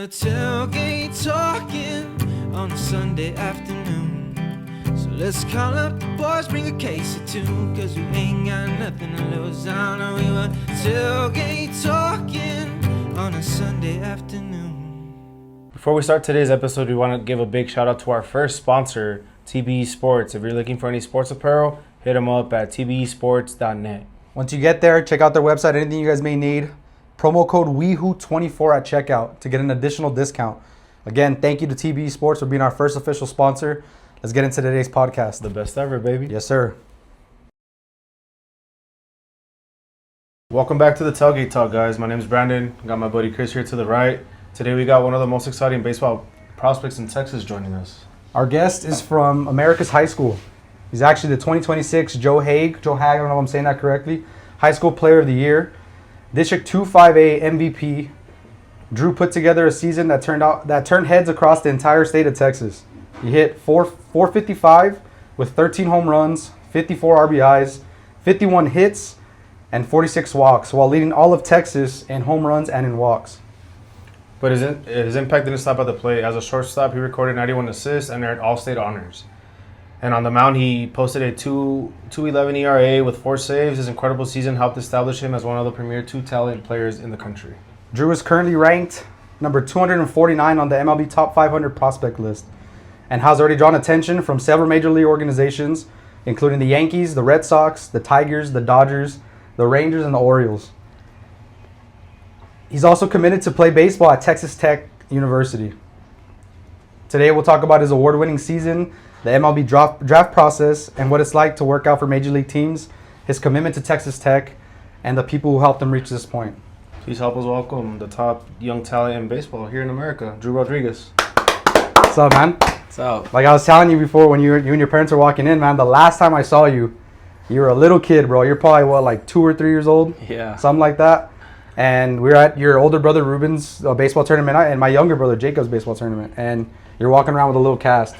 tailgate talking on a Sunday afternoon. So let's call up the boys, bring a case or two, cause we ain't got nothing to lose on. And we were tailgate talking on a Sunday afternoon. Before we start today's episode, we want to give a big shout out to our first sponsor, TBE Sports. If you're looking for any sports apparel, hit them up at tbesports.net. Once you get there, check out their website, anything you guys may need. Promo code WeHoo24 at checkout to get an additional discount. Again, thank you to TBE Sports for being our first official sponsor. Let's get into today's podcast. The best ever, baby. Yes, sir. Welcome back to the Tailgate Talk, guys. My name is Brandon. Got my buddy Chris here to the right. Today we got one of the most exciting baseball prospects in Texas joining us. Our guest is from America's High School. He's actually the 2026 Joe Hague, I don't know if I'm saying that correctly, High School Player of the Year. District 2-5A MVP. Drew put together a season that turned heads across the entire state of Texas. He hit 455 with 13 home runs, 54 RBIs, 51 hits, and 46 walks, while leading all of Texas in home runs and in walks. But his impact didn't stop at the plate. As a shortstop, he recorded 91 assists and earned all-state honors. And on the mound, he posted a 2.11 ERA with 4 saves. His incredible season helped establish him as one of the premier two-talent players in the country. Drew is currently ranked number 249 on the MLB Top 500 prospect list and has already drawn attention from several major league organizations, including the Yankees, the Red Sox, the Tigers, the Dodgers, the Rangers, and the Orioles. He's also committed to play baseball at Texas Tech University. Today we'll talk about his award-winning season, the MLB draft process, and what it's like to work out for major league teams, his commitment to Texas Tech, and the people who helped him reach this point. Please help us welcome the top young talent in baseball here in America, Drew Rodriguez. What's up, man? What's up? Like I was telling you before, when you and your parents were walking in, man, the last time I saw you, you were a little kid, bro. You're probably, like 2 or 3 years old? Yeah. Something like that. And we were at your older brother Ruben's baseball tournament and my younger brother Jacob's baseball tournament. And you're walking around with a little cast.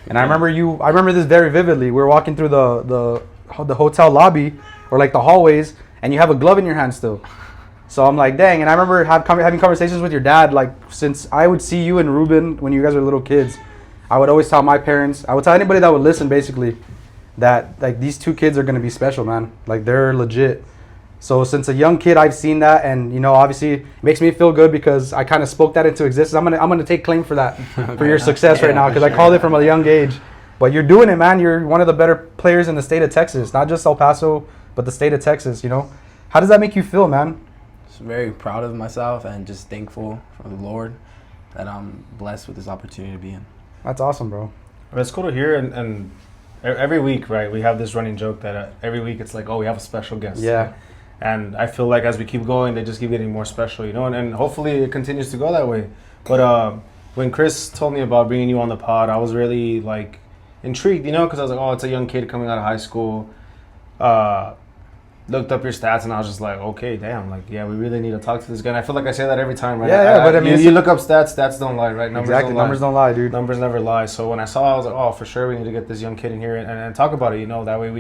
And I remember this very vividly. We were walking through the hotel lobby or like the hallways, and you have a glove in your hand still. So I'm like, dang. And I remember having conversations with your dad, like since I would see you and Ruben when you guys were little kids, I would always tell my parents, I would tell anybody that would listen basically, that like these 2 kids are going to be special, man. Like they're legit. So since a young kid, I've seen that, and you know, obviously, it makes me feel good because I kind of spoke that into existence. I'm gonna take claim for that, for your success right now, because I called it from a young age. But you're doing it, man. You're one of the better players in the state of Texas, not just El Paso, but the state of Texas. You know, how does that make you feel, man? Just very proud of myself and just thankful for the Lord that I'm blessed with this opportunity to be in. That's awesome, bro. It's cool to hear, and every week, right, we have this running joke that every week it's like, oh, we have a special guest. Yeah. And I feel like as we keep going, they just keep getting more special, you know, and hopefully it continues to go that way. But when Chris told me about bringing you on the pod, I was really, like, intrigued, you know, because I was like, oh, it's a young kid coming out of high school. Looked up your stats, and I was just like, okay, damn, like, yeah, we really need to talk to this guy. And I feel like I say that every time, right? Yeah, but I mean, you look up stats don't lie, right? Numbers don't lie, dude. Numbers never lie. So when I saw, I was like, oh, for sure, we need to get this young kid in here and talk about it, you know, that way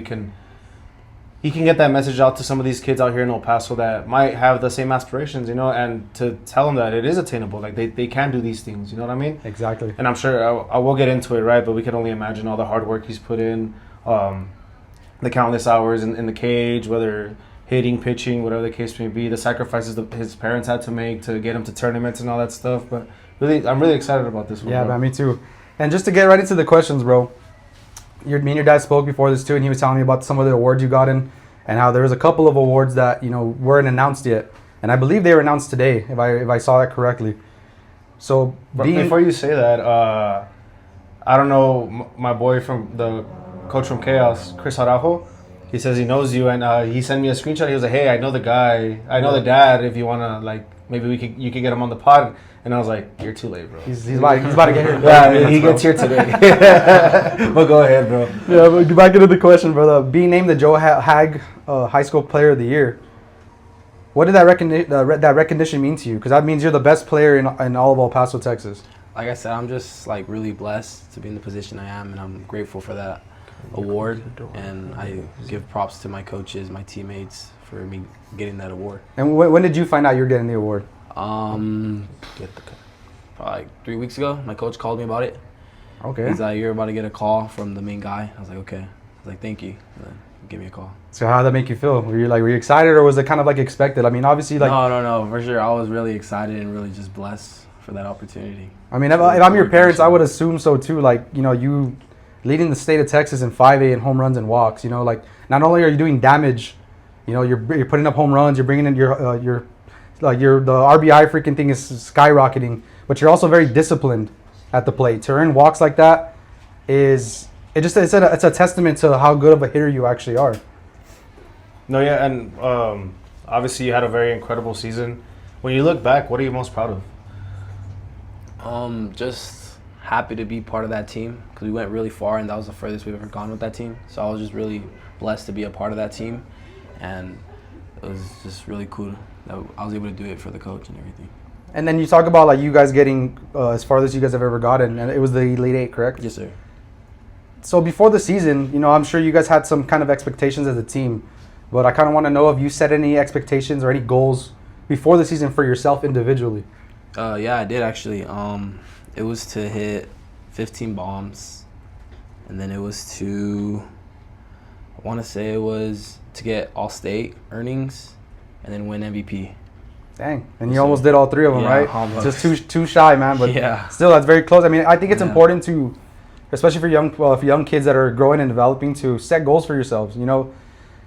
he can get that message out to some of these kids out here in El Paso that might have the same aspirations, you know, and to tell them that it is attainable. Like, they can do these things, you know what I mean? Exactly. And I'm sure I will get into it, right? But we can only imagine all the hard work he's put in, the countless hours in the cage, whether hitting, pitching, whatever the case may be, the sacrifices that his parents had to make to get him to tournaments and all that stuff. But really, I'm really excited about this one. Yeah, bro. man, me too. And just to get right into the questions, bro. Me and your dad spoke before this too, and he was telling me about some of the awards you got in, and how there was a couple of awards that, you know, weren't announced yet, and I believe they were announced today, if I saw that correctly. So before you say that, I don't know, my boy from the coach from Chaos, Chris Araujo, he says he knows you, and he sent me a screenshot. He was like, hey, I know the guy, I know the dad. If you wanna, like, maybe you could get him on the pod. And I was like, you're too late, bro. He's about to get here. Yeah, he gets here today. But go ahead, bro. Yeah, but back into the question, brother. Being named the Joe Hague High School Player of the Year, what did that recognition mean to you? Because that means you're the best player in all of El Paso, Texas. Like I said, I'm just like really blessed to be in the position I am, and I'm grateful for that award. And I give props to my coaches, my teammates for me getting that award. And when did you find out you're getting the award? Probably like 3 weeks ago. My coach called me about it. Okay. He's like, you're about to get a call from the main guy. I was like, okay. I was like, thank you. And then he gave me a call. So how did that make you feel? Were you excited, or was it kind of like expected? I mean, obviously, like No, for sure. I was really excited and really just blessed for that opportunity. I mean, if I'm your parents, I would assume so too. Like, you know, you leading the state of Texas in 5A in home runs and walks. You know, like not only are you doing damage, you know, you're putting up home runs, you're bringing in your the RBI freaking thing is skyrocketing, but you're also very disciplined at the plate. To earn walks like that it's a testament to how good of a hitter you actually are. No, yeah, and obviously you had a very incredible season. When you look back, what are you most proud of? Just happy to be part of that team because we went really far and that was the furthest we've ever gone with that team. So I was just really blessed to be a part of that team, and it was just really cool that I was able to do it for the coach and everything. And then you talk about like you guys getting as far as you guys have ever gotten, and it was the Elite Eight, correct? Yes, sir. So before the season, you know, I'm sure you guys had some kind of expectations as a team, but I kind of want to know if you set any expectations or any goals before the season for yourself individually. Yeah, I did actually. It was to hit 15 bombs, and then it was to, I want to say it was to get All-State earnings, and then win MVP. Dang, and you almost did all three of them, Yeah, right? almost. Just too shy, man. But Yeah. still, that's very close. I mean, I think it's Yeah. important to, especially for young kids that are growing and developing, to set goals for yourselves. You know,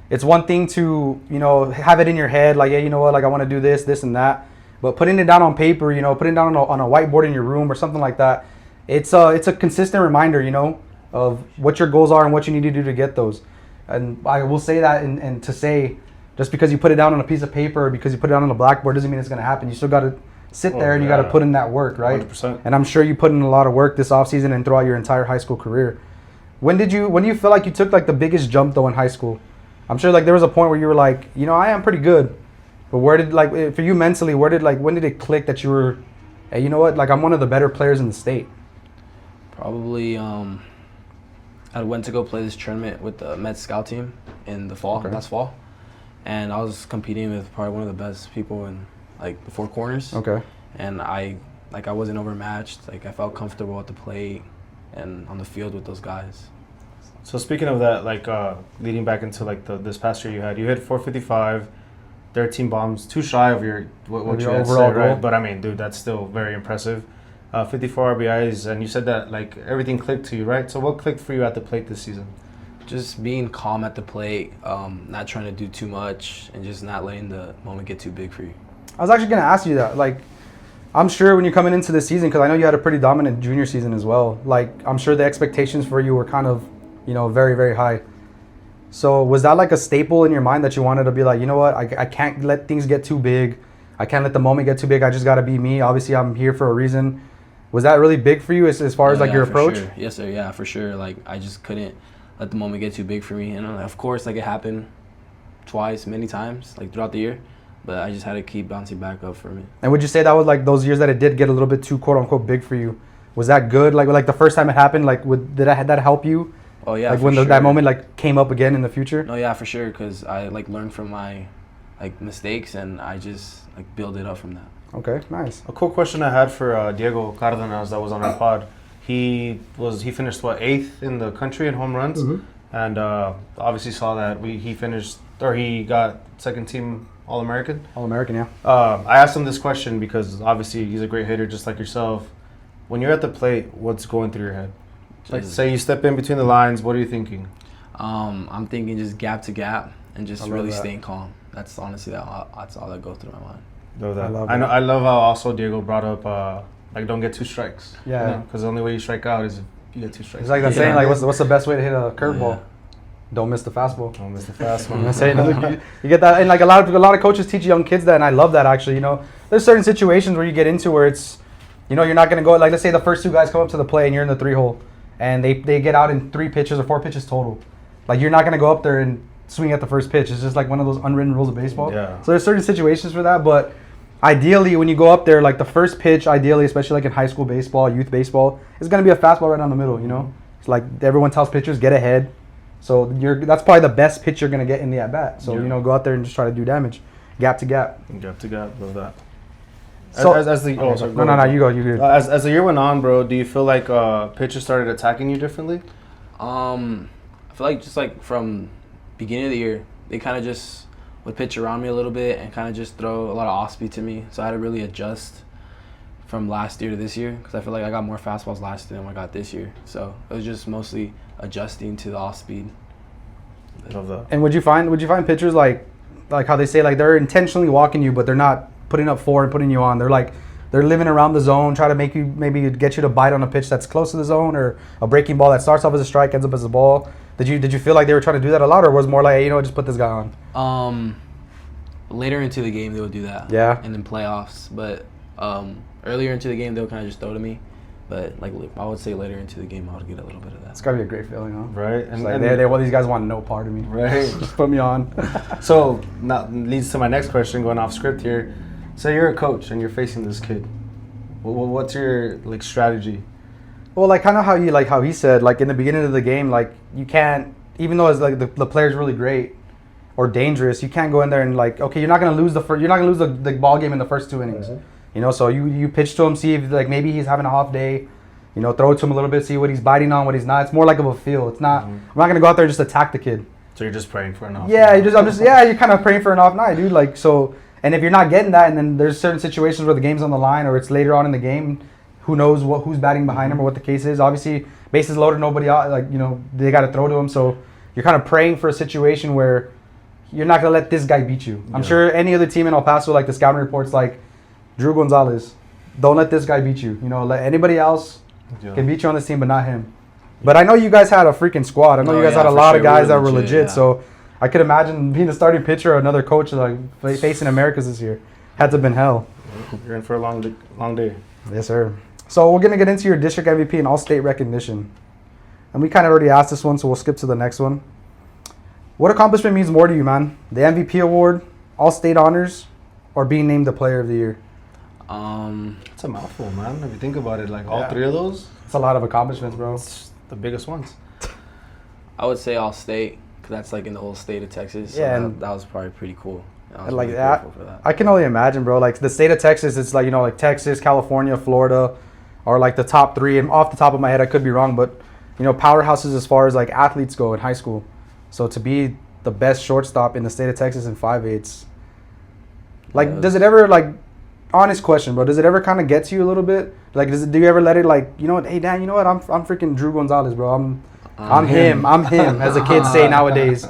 it's one thing to, you know, have it in your head, like, yeah, you know what, like I want to do this, this, and that. But putting it down on paper, you know, putting it down on a whiteboard in your room or something like that, it's a consistent reminder, you know, of what your goals are and what you need to do to get those. And I will say that, and to say, just because you put it down on a piece of paper or because you put it down on a blackboard doesn't mean it's going to happen. You still got to sit there and you got to put in that work, right? 100%. And I'm sure you put in a lot of work this offseason and throughout your entire high school career. When do you feel like you took like the biggest jump though in high school? I'm sure like there was a point where you were like, you know, I am pretty good. But where did, like, for you mentally, when did it click that you were, hey, you know what, like I'm one of the better players in the state? Probably, I went to go play this tournament with the Mets scout team in the fall, last fall. And I was competing with probably one of the best people in like the four corners. Okay. And I wasn't overmatched. Like I felt comfortable at the plate and on the field with those guys. So speaking of that, like leading back into like this past year, you hit 455, 13 bombs, too shy of what you had overall said, right? goal. But I mean, dude, that's still very impressive. 54 RBIs, and you said that like everything clicked to you, right? So what clicked for you at the plate this season? Just being calm at the plate, not trying to do too much, and just not letting the moment get too big for you. I was actually going to ask you that. Like, I'm sure when you're coming into this season, because I know you had a pretty dominant junior season as well, like, I'm sure the expectations for you were kind of, you know, very, very high. So was that like a staple in your mind that you wanted to be like, you know what, I can't let things get too big. I can't let the moment get too big. I just got to be me. Obviously, I'm here for a reason. Was that really big for you as far as like your approach? Sure. Yes, sir. Yeah, for sure. Like, I just couldn't let the moment get too big for me. And of course, like, it happened twice, many times, like throughout the year. But I just had to keep bouncing back up for me. And would you say that was like those years that it did get a little bit too quote unquote big for you? Was that good? Like the first time it happened, like did that help you? Oh yeah. Like when that moment like came up again in the future? No, yeah, for sure. Because I like learned from my like mistakes, and I just like build it up from that. Okay, nice. A cool question I had for Diego Cardenas that was on our pod. He finished 8th in the country in home runs, and obviously saw that he got second team All-American. All-American, yeah. I asked him this question because obviously he's a great hitter just like yourself. When you're at the plate, what's going through your head? Like, say you step in between the lines, what are you thinking? I'm thinking just gap to gap and just really that. staying calm. That's honestly that's all that goes through my mind. Love that. I love I love how also Diego brought up like don't get 2 strikes. Yeah. Because the only way you strike out is if you get 2 strikes. It's like that saying, like what's the best way to hit a curveball? Yeah. Don't miss the fastball. Don't miss the fast I'm one. saying, you get that, and like a lot of coaches teach young kids that, and I love that actually. You know, there's certain situations where you get into where it's, you know, you're not gonna go like, let's say the first 2 guys come up to the plate and you're in the 3-hole, and they get out in 3 pitches or 4 pitches total. Like you're not gonna go up there and swing at the first pitch. It's just like one of those unwritten rules of baseball. Yeah. So there's certain situations for that, but ideally when you go up there, like the first pitch, ideally, especially like in high school baseball, youth baseball, is gonna be a fastball right down the middle. You know, it's like everyone tells pitchers get ahead. So that's probably the best pitch you're going to get in the at-bat. So, you know, go out there and just try to do damage. Gap to gap. Gap to gap. Love that. So as the sorry, go no, ahead. you go. You go. As the year went on, bro, do you feel like pitchers started attacking you differently? I feel like just like from beginning of the year, they kind of just would pitch around me a little bit and kind of just throw a lot of off speed to me. So I had to really adjust from last year to this year because I feel like I got more fastballs last year than I got this year. So it was just mostly adjusting to the off speed. Love that. And would you find pitchers like how they say like they're intentionally walking you, but they're not putting up four and putting you on. They're living around the zone, try to make you maybe get you to bite on a pitch that's close to the zone or a breaking ball that starts off as a strike, ends up as a ball. Did you feel like they were trying to do that a lot, or was it more like, hey, just put this guy on? Later into the game they would do that. Yeah. And then playoffs, but earlier into the game they would kind of just throw to me. But like I would say later into the game I would get a little bit of that. It's gotta be a great feeling, huh? Right. And like, these guys want no part of me. Right. Just put me on. So that leads to my next question, going off script here. So you're a coach and you're facing this kid. What's your like strategy? Well, like kind of how he said, like in the beginning of the game, like you can't, even though it's like the player's really great or dangerous, you can't go in there and like, okay, you're not gonna lose the ball game in the first 2 innings. Mm-hmm. So you pitch to him, see if like maybe he's having a off day, throw it to him a little bit, see what he's biting on, what he's not. It's more like of a feel. It's not. I'm not gonna go out there and just attack the kid. So you're just praying for an off. Yeah, you're kind of praying for an off night, dude. Like so. And if you're not getting that, and then there's certain situations where the game's on the line or it's later on in the game, who knows who's batting behind him or what the case is. Obviously, bases loaded, nobody out. Like they got to throw to him. So you're kind of praying for a situation where you're not gonna let this guy beat you. I'm sure any other team in El Paso, like the scouting reports, like Drew Gonzalez, don't let this guy beat you. Let anybody else can beat you on this team, but not him. But I know you guys had a freaking squad. I know you guys had a lot of guys that were legit. Yeah. So I could imagine being a starting pitcher or another coach like facing Americas this year. Had to have been hell. You're in for a long day. Yes, sir. So we're going to get into your district MVP and all-state recognition. And we kind of already asked this one, so we'll skip to the next one. What accomplishment means more to you, man? The MVP award, all-state honors, or being named the player of the year? It's a mouthful, man. If you think about it, like all three of those, it's a lot of accomplishments, bro. It's the biggest ones. I would say all-state because that's like in the whole state of Texas. So Yeah, that was probably pretty cool. I was like really that, grateful for that. I can only imagine, bro. Like the state of Texas, it's like like Texas, California, Florida, are like the top three. And off the top of my head, I could be wrong, but powerhouses as far as like athletes go in high school. So to be the best shortstop in the state of Texas in 5/8, like does it ever like, honest question, bro? Does it ever kind of get to you a little bit? Like do you ever let it like hey Dan, you know what? I'm freaking Drew Gonzalez, bro. I'm him, as the kids say nowadays.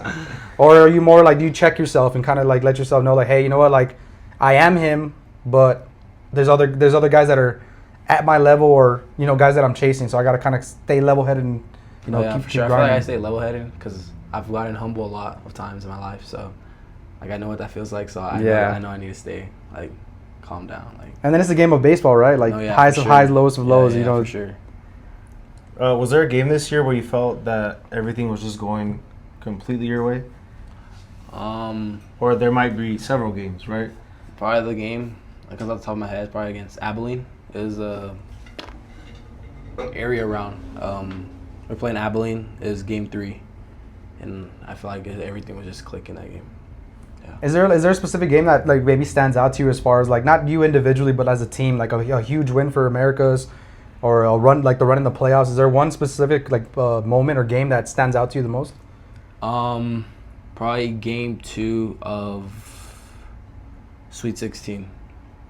Or are you more like, do you check yourself and kind of like let yourself know like, hey, you know what, like I am him, but there's other guys that are at my level or guys that I'm chasing, so I got to kind of stay level-headed and keep for sure. I grinding. feel like I stay level-headed because I've gotten humble a lot of times in my life, so like I know what that feels like. So I know I need to stay like calm down. Like, and then it's a game of baseball, right? Like highs of highs, lowest of lows. For sure. Was there a game this year where you felt that everything was just going completely your way? Or there might be several games, right? Probably the game, because off the top of my head, probably against Abilene. It was a area round. We're playing Abilene. It was game 3, and I feel like everything was just clicking that game. Yeah. Is there a specific game that like maybe stands out to you as far as like not you individually but as a team, like a huge win for Americas, or a run like the run in the playoffs? Is there one specific like moment or game that stands out to you the most? Probably game 2 of Sweet 16.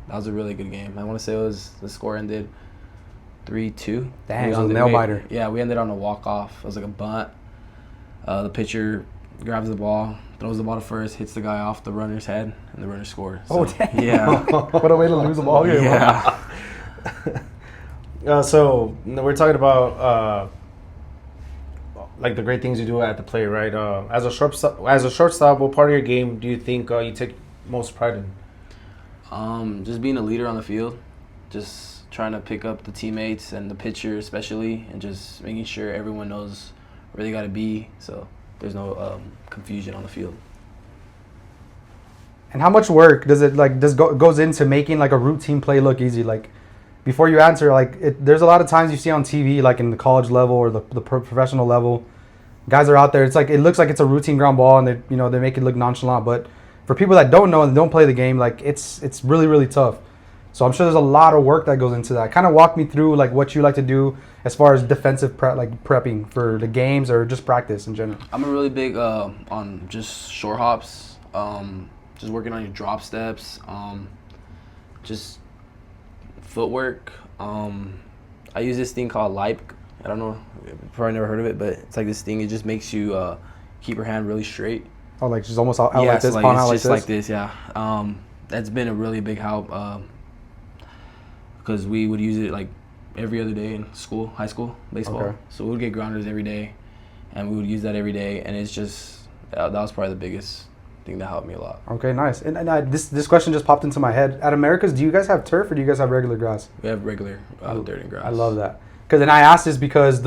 That was a really good game. I want to say the score ended 3-2. Dang, it was a nail biter. Yeah, we ended on a walk-off. It was like a bunt. The pitcher grabs the ball, throws the ball to first, hits the guy off the runner's head, and the runner scores. So, dang. Yeah. What a way to lose a ball game. Yeah. So we're talking about like the great things you do at the plate, right? As a shortstop, what part of your game do you think you take most pride in? Just being a leader on the field, just trying to pick up the teammates and the pitcher especially, and just making sure everyone knows where they got to be, so there's no confusion on the field. And how much work does it goes into making like a routine play look easy? Like before you answer, there's a lot of times you see on TV, like in the college level or the professional level, guys are out there. It's like it looks like it's a routine ground ball, and they make it look nonchalant. But for people that don't know and don't play the game, like it's really really tough. So I'm sure there's a lot of work that goes into that. Kind of walk me through like what you like to do as far as defensive prepping for the games or just practice in general. I'm a really big on just short hops, just working on your drop steps, just footwork. I use this thing called Lipe. I don't know, you've probably never heard of it, but it's like this thing. It just makes you keep your hand really straight. Oh, like just almost out Yeah, like this, so palm it's out like just this? like this, yeah. That's been a really big help because we would use it like every other day in school, high school baseball. Okay. So we would get grounders every day, and we would use that every day, and it's just that was probably the biggest thing that helped me a lot. Okay, nice. And this question just popped into my head. At Americas, do you guys have turf or do you guys have regular grass? We have regular dirt and grass. I love that. Because I asked this because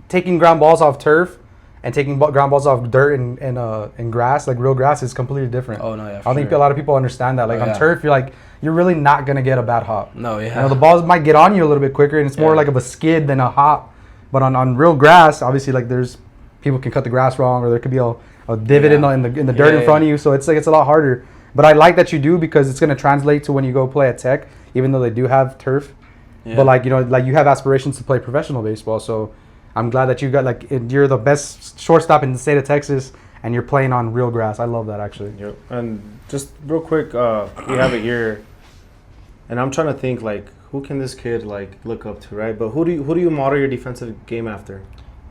taking ground balls off turf and taking ground balls off dirt and grass, like real grass, is completely different. Oh no, yeah. I don't think a lot of people understand that. Like on yeah. turf, you're really not gonna get a bad hop. No, yeah. You know, the balls might get on you a little bit quicker, and it's more like of a skid than a hop. But on real grass, obviously, like there's people can cut the grass wrong, or there could be a divot in the dirt in front of you. So it's a lot harder. But I like that you do because it's gonna translate to when you go play at Tech, even though they do have turf. Yeah. But you have aspirations to play professional baseball. So I'm glad that you got you're the best shortstop in the state of Texas, and you're playing on real grass. I love that actually. Yep. And just real quick, we have it here, and I'm trying to think who can this kid look up to, right? But who do you model your defensive game after?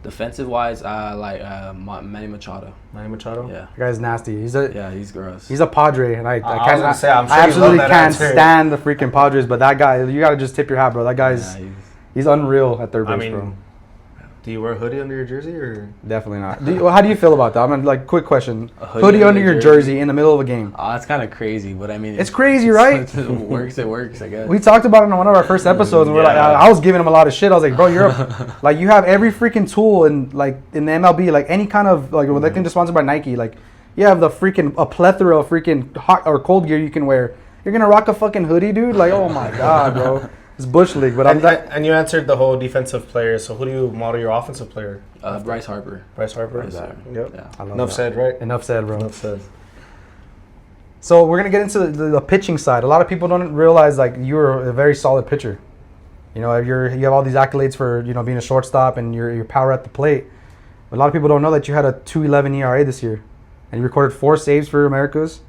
Defensive wise, I like Manny Machado. Manny Machado? Yeah. That guy's nasty. He's gross. He's a Padre, and I I absolutely can't stand the freaking Padres. But that guy, you gotta just tip your hat, bro. That guy's he's unreal at third base, bro. Do you wear a hoodie under your jersey or? Definitely not. How do you feel about that? I mean, quick question. Hoodie under your jersey in the middle of a game. Oh, it's kind of crazy, but I mean... It's crazy, right? It works, I guess. We talked about it in one of our first episodes, and we're I was giving him a lot of shit. I was like, bro, you're you have every freaking tool in the MLB, any kind of, they can just sponsored by Nike. You have a plethora of freaking hot or cold gear you can wear. You're going to rock a fucking hoodie, dude? Oh my God, bro. It's Bush League, but and you answered the whole defensive player. So who do you model your offensive player? Bryce Harper. Bryce Harper. Yep. Yeah. I love Enough that. said, right? Enough said, bro. Enough said. So we're gonna get into the pitching side. A lot of people don't realize you're a very solid pitcher. You have all these accolades for being a shortstop and your power at the plate. But a lot of people don't know that you had a 2.11 ERA this year, and you recorded 4 saves for Americas.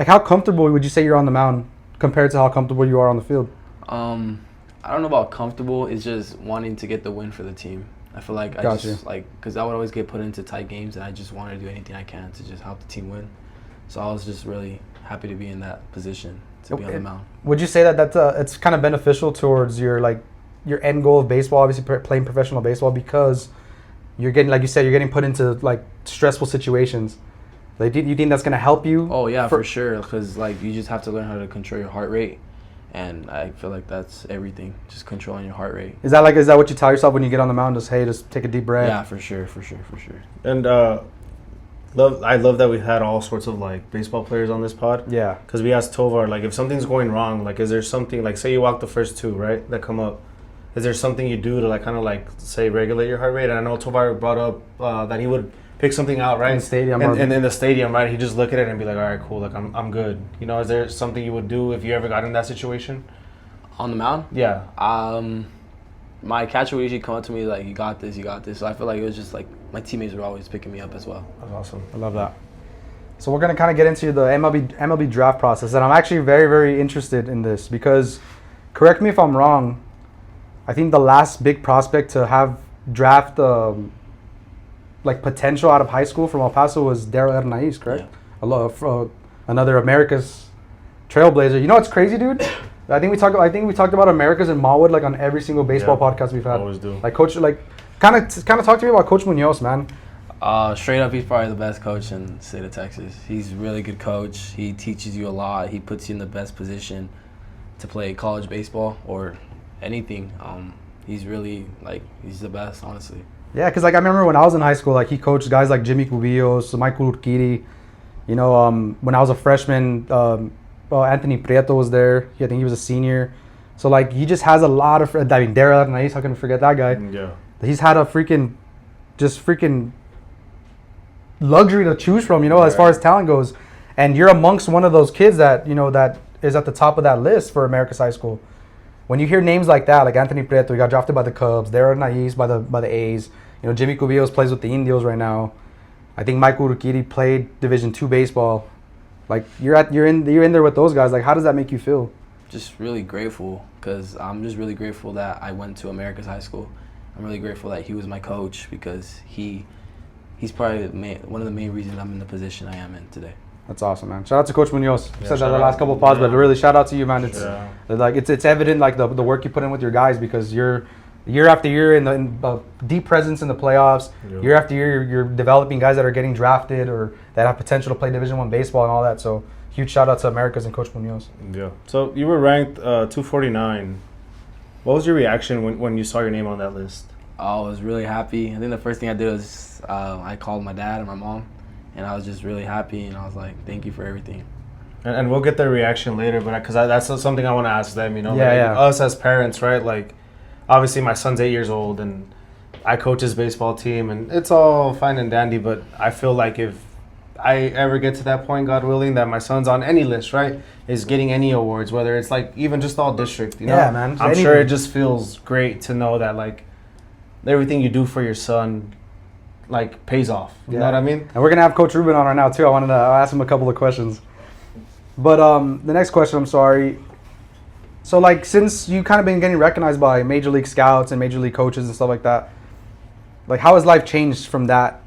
How comfortable would you say you're on the mound compared to how comfortable you are on the field? I don't know about comfortable. It's just wanting to get the win for the team. I feel like because I would always get put into tight games, and I just wanted to do anything I can to just help the team win. So I was just really happy to be in that position to be on the mound. Would you say that it's kind of beneficial towards your end goal of baseball, obviously playing professional baseball, because you're getting, like you said, you're getting put into stressful situations? Do you think that's gonna help you? Oh yeah, for sure. Because you just have to learn how to control your heart rate. And I feel like that's everything, just controlling your heart rate. Is that what you tell yourself when you get on the mound? Just take a deep breath. Yeah, for sure. And I love that we had all sorts of baseball players on this pod. Yeah. Because we asked Tovar if something's going wrong, is there something say you walk the first 2 right that come up, is there something you do to say regulate your heart rate? And I know Tovar brought up that he would pick something out, right? In the stadium. And in the stadium, right? He'd just look at it and be like, all right, cool, I'm good. Is there something you would do if you ever got in that situation? On the mound? Yeah. My catcher would usually come up to me you got this. So I feel like it was just my teammates were always picking me up as well. That's awesome. I love that. So we're going to kind of get into the MLB draft process. And I'm actually very, very interested in this because, correct me if I'm wrong, I think the last big prospect to have draft potential out of high school from El Paso was Daryl Hernaiz, correct? Yeah. Another America's trailblazer. You know what's crazy, dude? I think we talked about Americas and Mallwood on every single baseball podcast we've had. Always do. Coach, kind of talk to me about Coach Munoz, man. Straight up, he's probably the best coach in the state of Texas. He's a really good coach. He teaches you a lot. He puts you in the best position to play college baseball or anything. He's really he's the best, honestly. Yeah, because I remember when I was in high school, he coached guys like Jimmy Cubillos, Michael Urquidy. When I was a freshman, Anthony Prieto was there. I think he was a senior. So he just has a lot of. Daryl Hernaiz, how can I forget that guy? Yeah. He's had a freaking luxury to choose from, as far as talent goes. And you're amongst one of those kids that is at the top of that list for America's high school. When you hear names like that, like Anthony Prieto, he got drafted by the Cubs. Darren Nais by the A's. You know, Jimmy Cubillos plays with the Indios right now. I think Mike Urquidy played Division II baseball. Like you're in there with those guys. Like, how does that make you feel? Just really grateful, because I'm just really grateful that I went to America's high school. I'm really grateful that he was my coach, because he's probably one of the main reasons I'm in the position I am in today. That's awesome, man. Shout out to Coach Munoz. Yeah, Said that the shout last out. couple of pods, but Yeah. really shout out to you, man. It's Yeah. like it's evident, like the work you put in with your guys, because you're year after year in the deep presence in the playoffs. Yeah. Year after year, you're developing guys that are getting drafted or that have potential to play Division I baseball and all that. So huge shout out to Americas and Coach Munoz. Yeah. So you were ranked 249. What was your reaction when you saw your name on that list? I was really happy. I think the first thing I did was I called my dad and my mom, and I was just really happy, and I was like, thank you for everything. And we'll get their reaction later, but because that's something I want to ask them. You know, Yeah, like, yeah. us as parents, right? Like, obviously my son's 8 years old, and I coach his baseball team, and it's all fine and dandy. But I feel like if I ever get to that point, God willing, that my son's on any list, right, is getting any awards, whether it's like even just all district, you know, Yeah, man. I'm sure it just feels great to know that like everything you do for your son, like, pays off. You know what I mean? And we're gonna have Coach Ruben on right now too. I'll ask him a couple of questions. But the next question, I'm sorry. So like, since you kind of been getting recognized by Major League scouts and Major League coaches and stuff like that, like how has life changed from that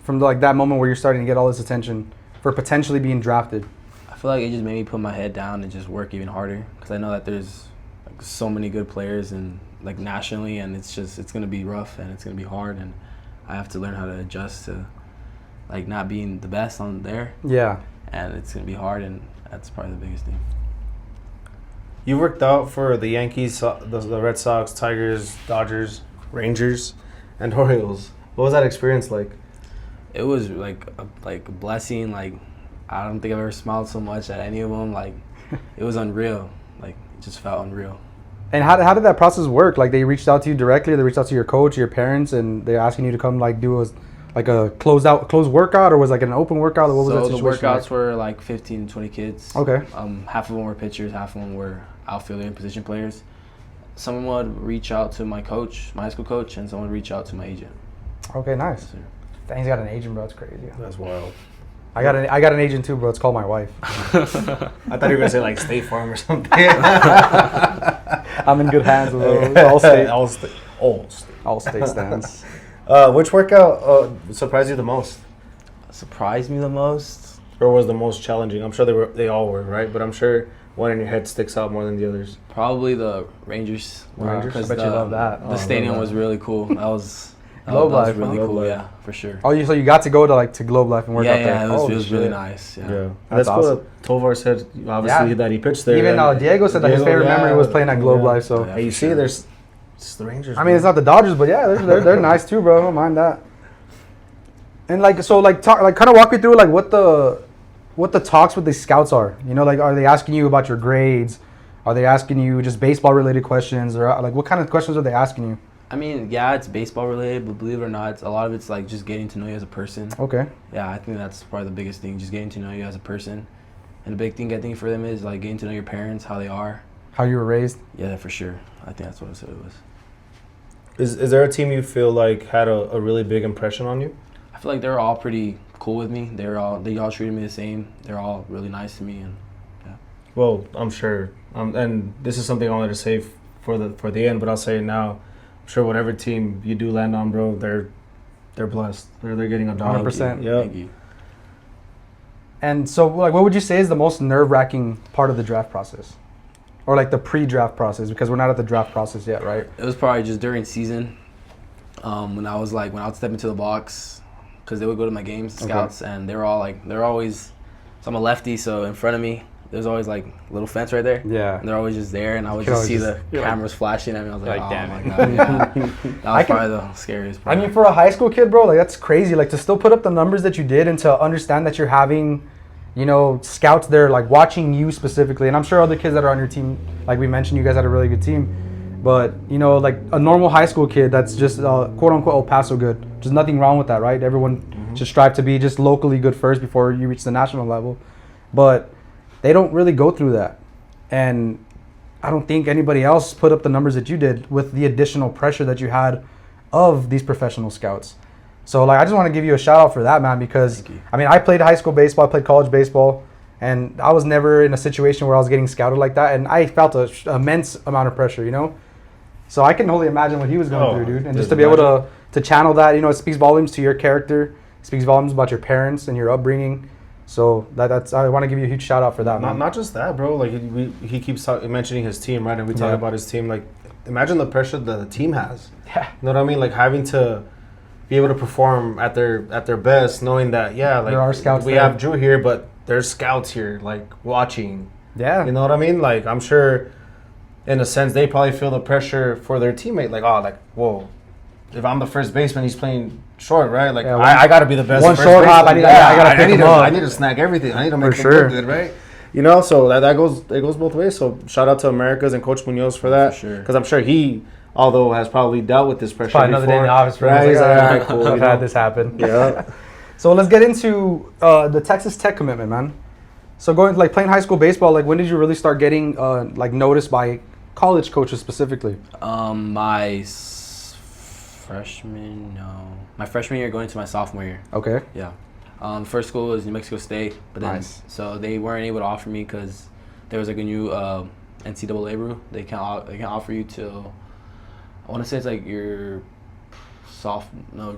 moment where you're starting to get all this attention for potentially being drafted? I feel like it just made me put my head down and just work even harder, because I know that there's like so many good players and like nationally, and it's gonna be rough and it's gonna be hard, and I have to learn how to adjust to like not being the best on there, Yeah. and it's gonna be hard, and that's probably the biggest thing. You worked out for the Yankees, the Red Sox, Tigers, Dodgers, Rangers, and Orioles. What was that experience like? It was like a blessing. Like, I don't think I've ever smiled so much at any of them. Like, it was unreal. Like, it just felt unreal. And how did that process work? Like they reached out to you directly, or they reached out to your coach, your parents, and they're asking you to come like do a closed workout, or was it like an open workout? Or what was that So the situation workouts like? were like 15 to 20 kids. Okay. Half of them were pitchers, half of them were outfielder and position players. Someone would reach out to my coach, my high school coach, and someone would reach out to my agent. Okay, nice. So, Dang, he's got an agent, bro. It's crazy. That's wild. I got an agent too, bro. It's called my wife. I thought you were gonna say like State Farm or something. I'm in good hands with Allstate. Allstate stands. Which workout surprised you the most, surprised me the most? or was the most challenging? I'm sure they all were, right? But I'm sure one in your head sticks out more than the others. Probably the Rangers. Rangers? I Because bet you love that. The stadium was really cool. That was Globe Life, really huh? cool. Globe Life. Yeah, for sure. Oh, so you got to go to Globe Life and work out there? Yeah, it was Holy really shit. nice. Yeah. Yeah, That's that's cool. Tovar said obviously Yeah. that he pitched there. Even and Diego said that his favorite memory was playing at Globe Life. So Yeah. Hey, you see, there's it's the Rangers. I mean, it's not the Dodgers, but yeah, they're nice too, bro. I don't mind that. And like, so like, talk like, kind of walk me through like what the talks with the scouts are. You know, like, are they asking you about your grades? Are they asking you just baseball related questions, or like what kind of questions are they asking you? I mean, yeah, it's baseball related, but believe it or not, a lot of it's like just getting to know you as a person. Okay. Yeah, I think that's probably the biggest thing, just getting to know you as a person. And the big thing I think for them is like getting to know your parents, how they are. How you were raised? Yeah, for sure. I think that's what it was. Is there a team you feel like had a really big impression on you? I feel like they're all pretty cool with me. They all treated me the same. They're all really nice to me, and yeah. Well, I'm sure. And this is something I wanted to say for the end, but I'll say it now. I'm sure whatever team you do land on, bro, they're blessed. They're getting a dog. 100%. Yep. Thank you. And so, like, what would you say is the most nerve-wracking part of the draft process, or like the pre-draft process? Because we're not at the draft process yet, right? It was probably just during season, when I would step into the box, because they would go to my games, scouts, and they're always, so I'm a lefty, so in front of me, there's always like a little fence right there. Yeah. And they're always just there, and I would You just could see always the cameras flashing at me. I was like, Like, oh damn my it. God, yeah. That was can- probably the scariest part. I mean, for a high school kid, bro, like that's crazy. Like to still put up the numbers that you did, and to understand that you're having, you know, scouts there like watching you specifically. And I'm sure other kids that are on your team, like we mentioned, you guys had a really good team. But you know, like a normal high school kid that's just quote unquote El Paso good. There's nothing wrong with that, right? Everyone should strive to be just locally good first before you reach the national level. But they don't really go through that. and I don't think anybody else put up the numbers that you did with the additional pressure that you had of these professional scouts. So like I just want to give you a shout out for that, man, because I mean I played high school baseball, I played college baseball, and I was never in a situation where I was getting scouted like that, and I felt an immense amount of pressure, you know. So I can only imagine what he was going through, dude, and just to be able to channel that, you know, it speaks volumes to your character, it speaks volumes about your parents and your upbringing. So that's I want to give you a huge shout out for that, man. Not just that, bro. Like he keeps mentioning his team, right? And we talk about his team. Like, imagine the pressure that the team has. Yeah. You know what I mean? Like having to be able to perform at their best, knowing that like there are scouts. We have Drew here, but there's scouts here, like watching. Yeah. You know what I mean? Like I'm sure, in a sense, they probably feel the pressure for their teammate. Like, oh, like whoa, if I'm the first baseman, he's playing short, right? Like I got to be the best. One first short hop, baseman. I need to snag everything. I need to make them look good, right? You know, so that goes both ways. So shout out to Americas and Coach Munoz for that, because I'm sure he, although has probably dealt with this pressure probably another day in the office, right? He's like, All right, cool. I've had this happen. Yeah. So let's get into the Texas Tech commitment, man. So going like playing high school baseball, like when did you really start getting like noticed by college coaches specifically? My freshman year going into my sophomore year. Okay. Yeah. First school was New Mexico State, but then so they weren't able to offer me because there was like a new NCAA rule. They can't offer you till, I want to say it's like your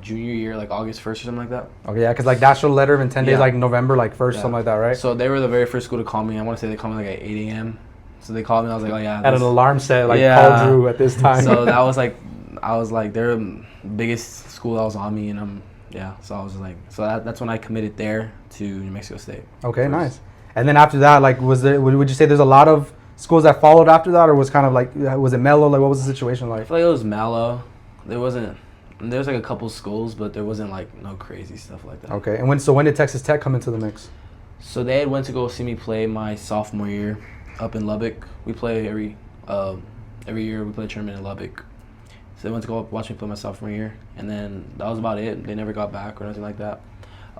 junior year, like August 1st or something like that. Okay, yeah, because like national letter of intent days, like November like 1st, something like that, right? So they were the very first school to call me. I want to say they called me like at 8 a.m. So they called me. I was like, oh yeah. At an alarm set, like call Drew at this time. So that was like, I was like, they're the biggest school that was on me, and so I was like, so that's when I committed there to New Mexico State. Okay, nice. And then after that, like, would you say there's a lot of schools that followed after that, or was kind of like, was it mellow? Like, what was the situation like? I feel like it was mellow. There was like a couple schools, but there wasn't like no crazy stuff like that. Okay, and when did Texas Tech come into the mix? So they had went to go see me play my sophomore year up in Lubbock. We play every year. We play a tournament in Lubbock. So they went to go watch me play my sophomore year, and then that was about it. They never got back or anything like that.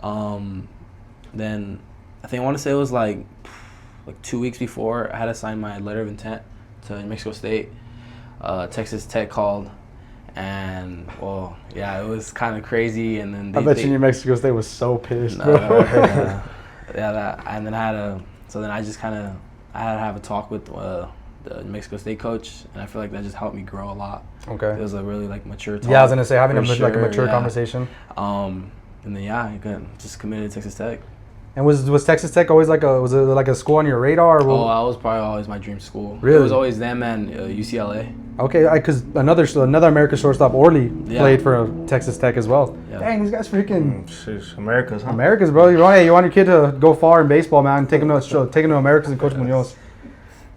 Then I want to say it was like 2 weeks before I had to sign my letter of intent to New Mexico State. Texas Tech called, and it was kind of crazy. And then I bet you New Mexico State was so pissed, bro. And then I just kind of had to have a talk with the New Mexico State coach, and I feel like that just helped me grow a lot. Okay. It was a really like mature talk. Yeah, I was gonna say having a mature conversation. And then I just committed to Texas Tech. And was Texas Tech always like a school on your radar? I was probably always my dream school. Really? It was always them and UCLA. Okay, because another American shortstop, Orly, played for Texas Tech as well. Yeah. Dang, these guys freaking Americas, huh? Americas, bro. You want your kid to go far in baseball, man. Take him to Americas and Coach Munoz.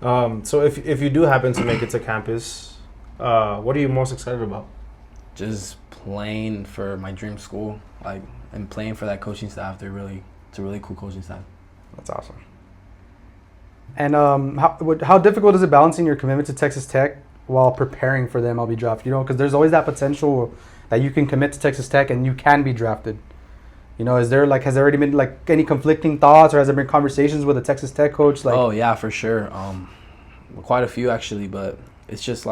So if you do happen to make it to campus, what are you most excited about? Just playing for my dream school, and playing for that coaching staff. It's a really cool coaching staff. That's awesome. And how difficult is it balancing your commitment to Texas Tech while preparing for the MLB draft? You know, because there's always that potential that you can commit to Texas Tech and you can be drafted. You know, has there already been like any conflicting thoughts, or has there been conversations with a Texas Tech coach? Like, oh yeah, for sure. Quite a few actually, but it's just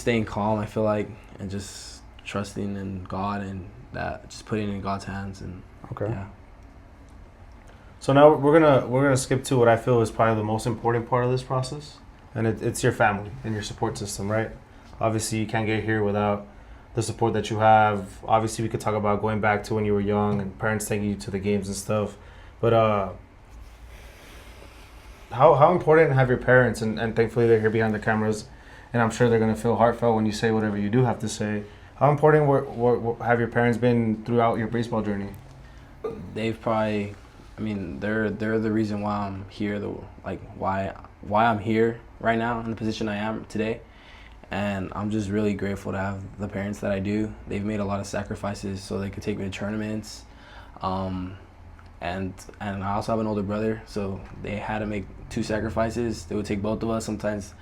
staying calm. I feel like, and just trusting in God, and that just putting it in God's hands. And okay. Yeah. So now we're gonna skip to what I feel is probably the most important part of this process, and it's your family and your support system, right? Obviously, you can't get here without the support that you have. Obviously, we could talk about going back to when you were young and parents taking you to the games and stuff. But how important have your parents, and thankfully they're here behind the cameras, and I'm sure they're going to feel heartfelt when you say whatever you do have to say. How important have your parents been throughout your baseball journey? They've probably, they're the reason why I'm here, why I'm here right now in the position I am today. And I'm just really grateful to have the parents that I do. They've made a lot of sacrifices so they could take me to tournaments. And I also have an older brother, so they had to make 2 sacrifices. They would take both of us. Sometimes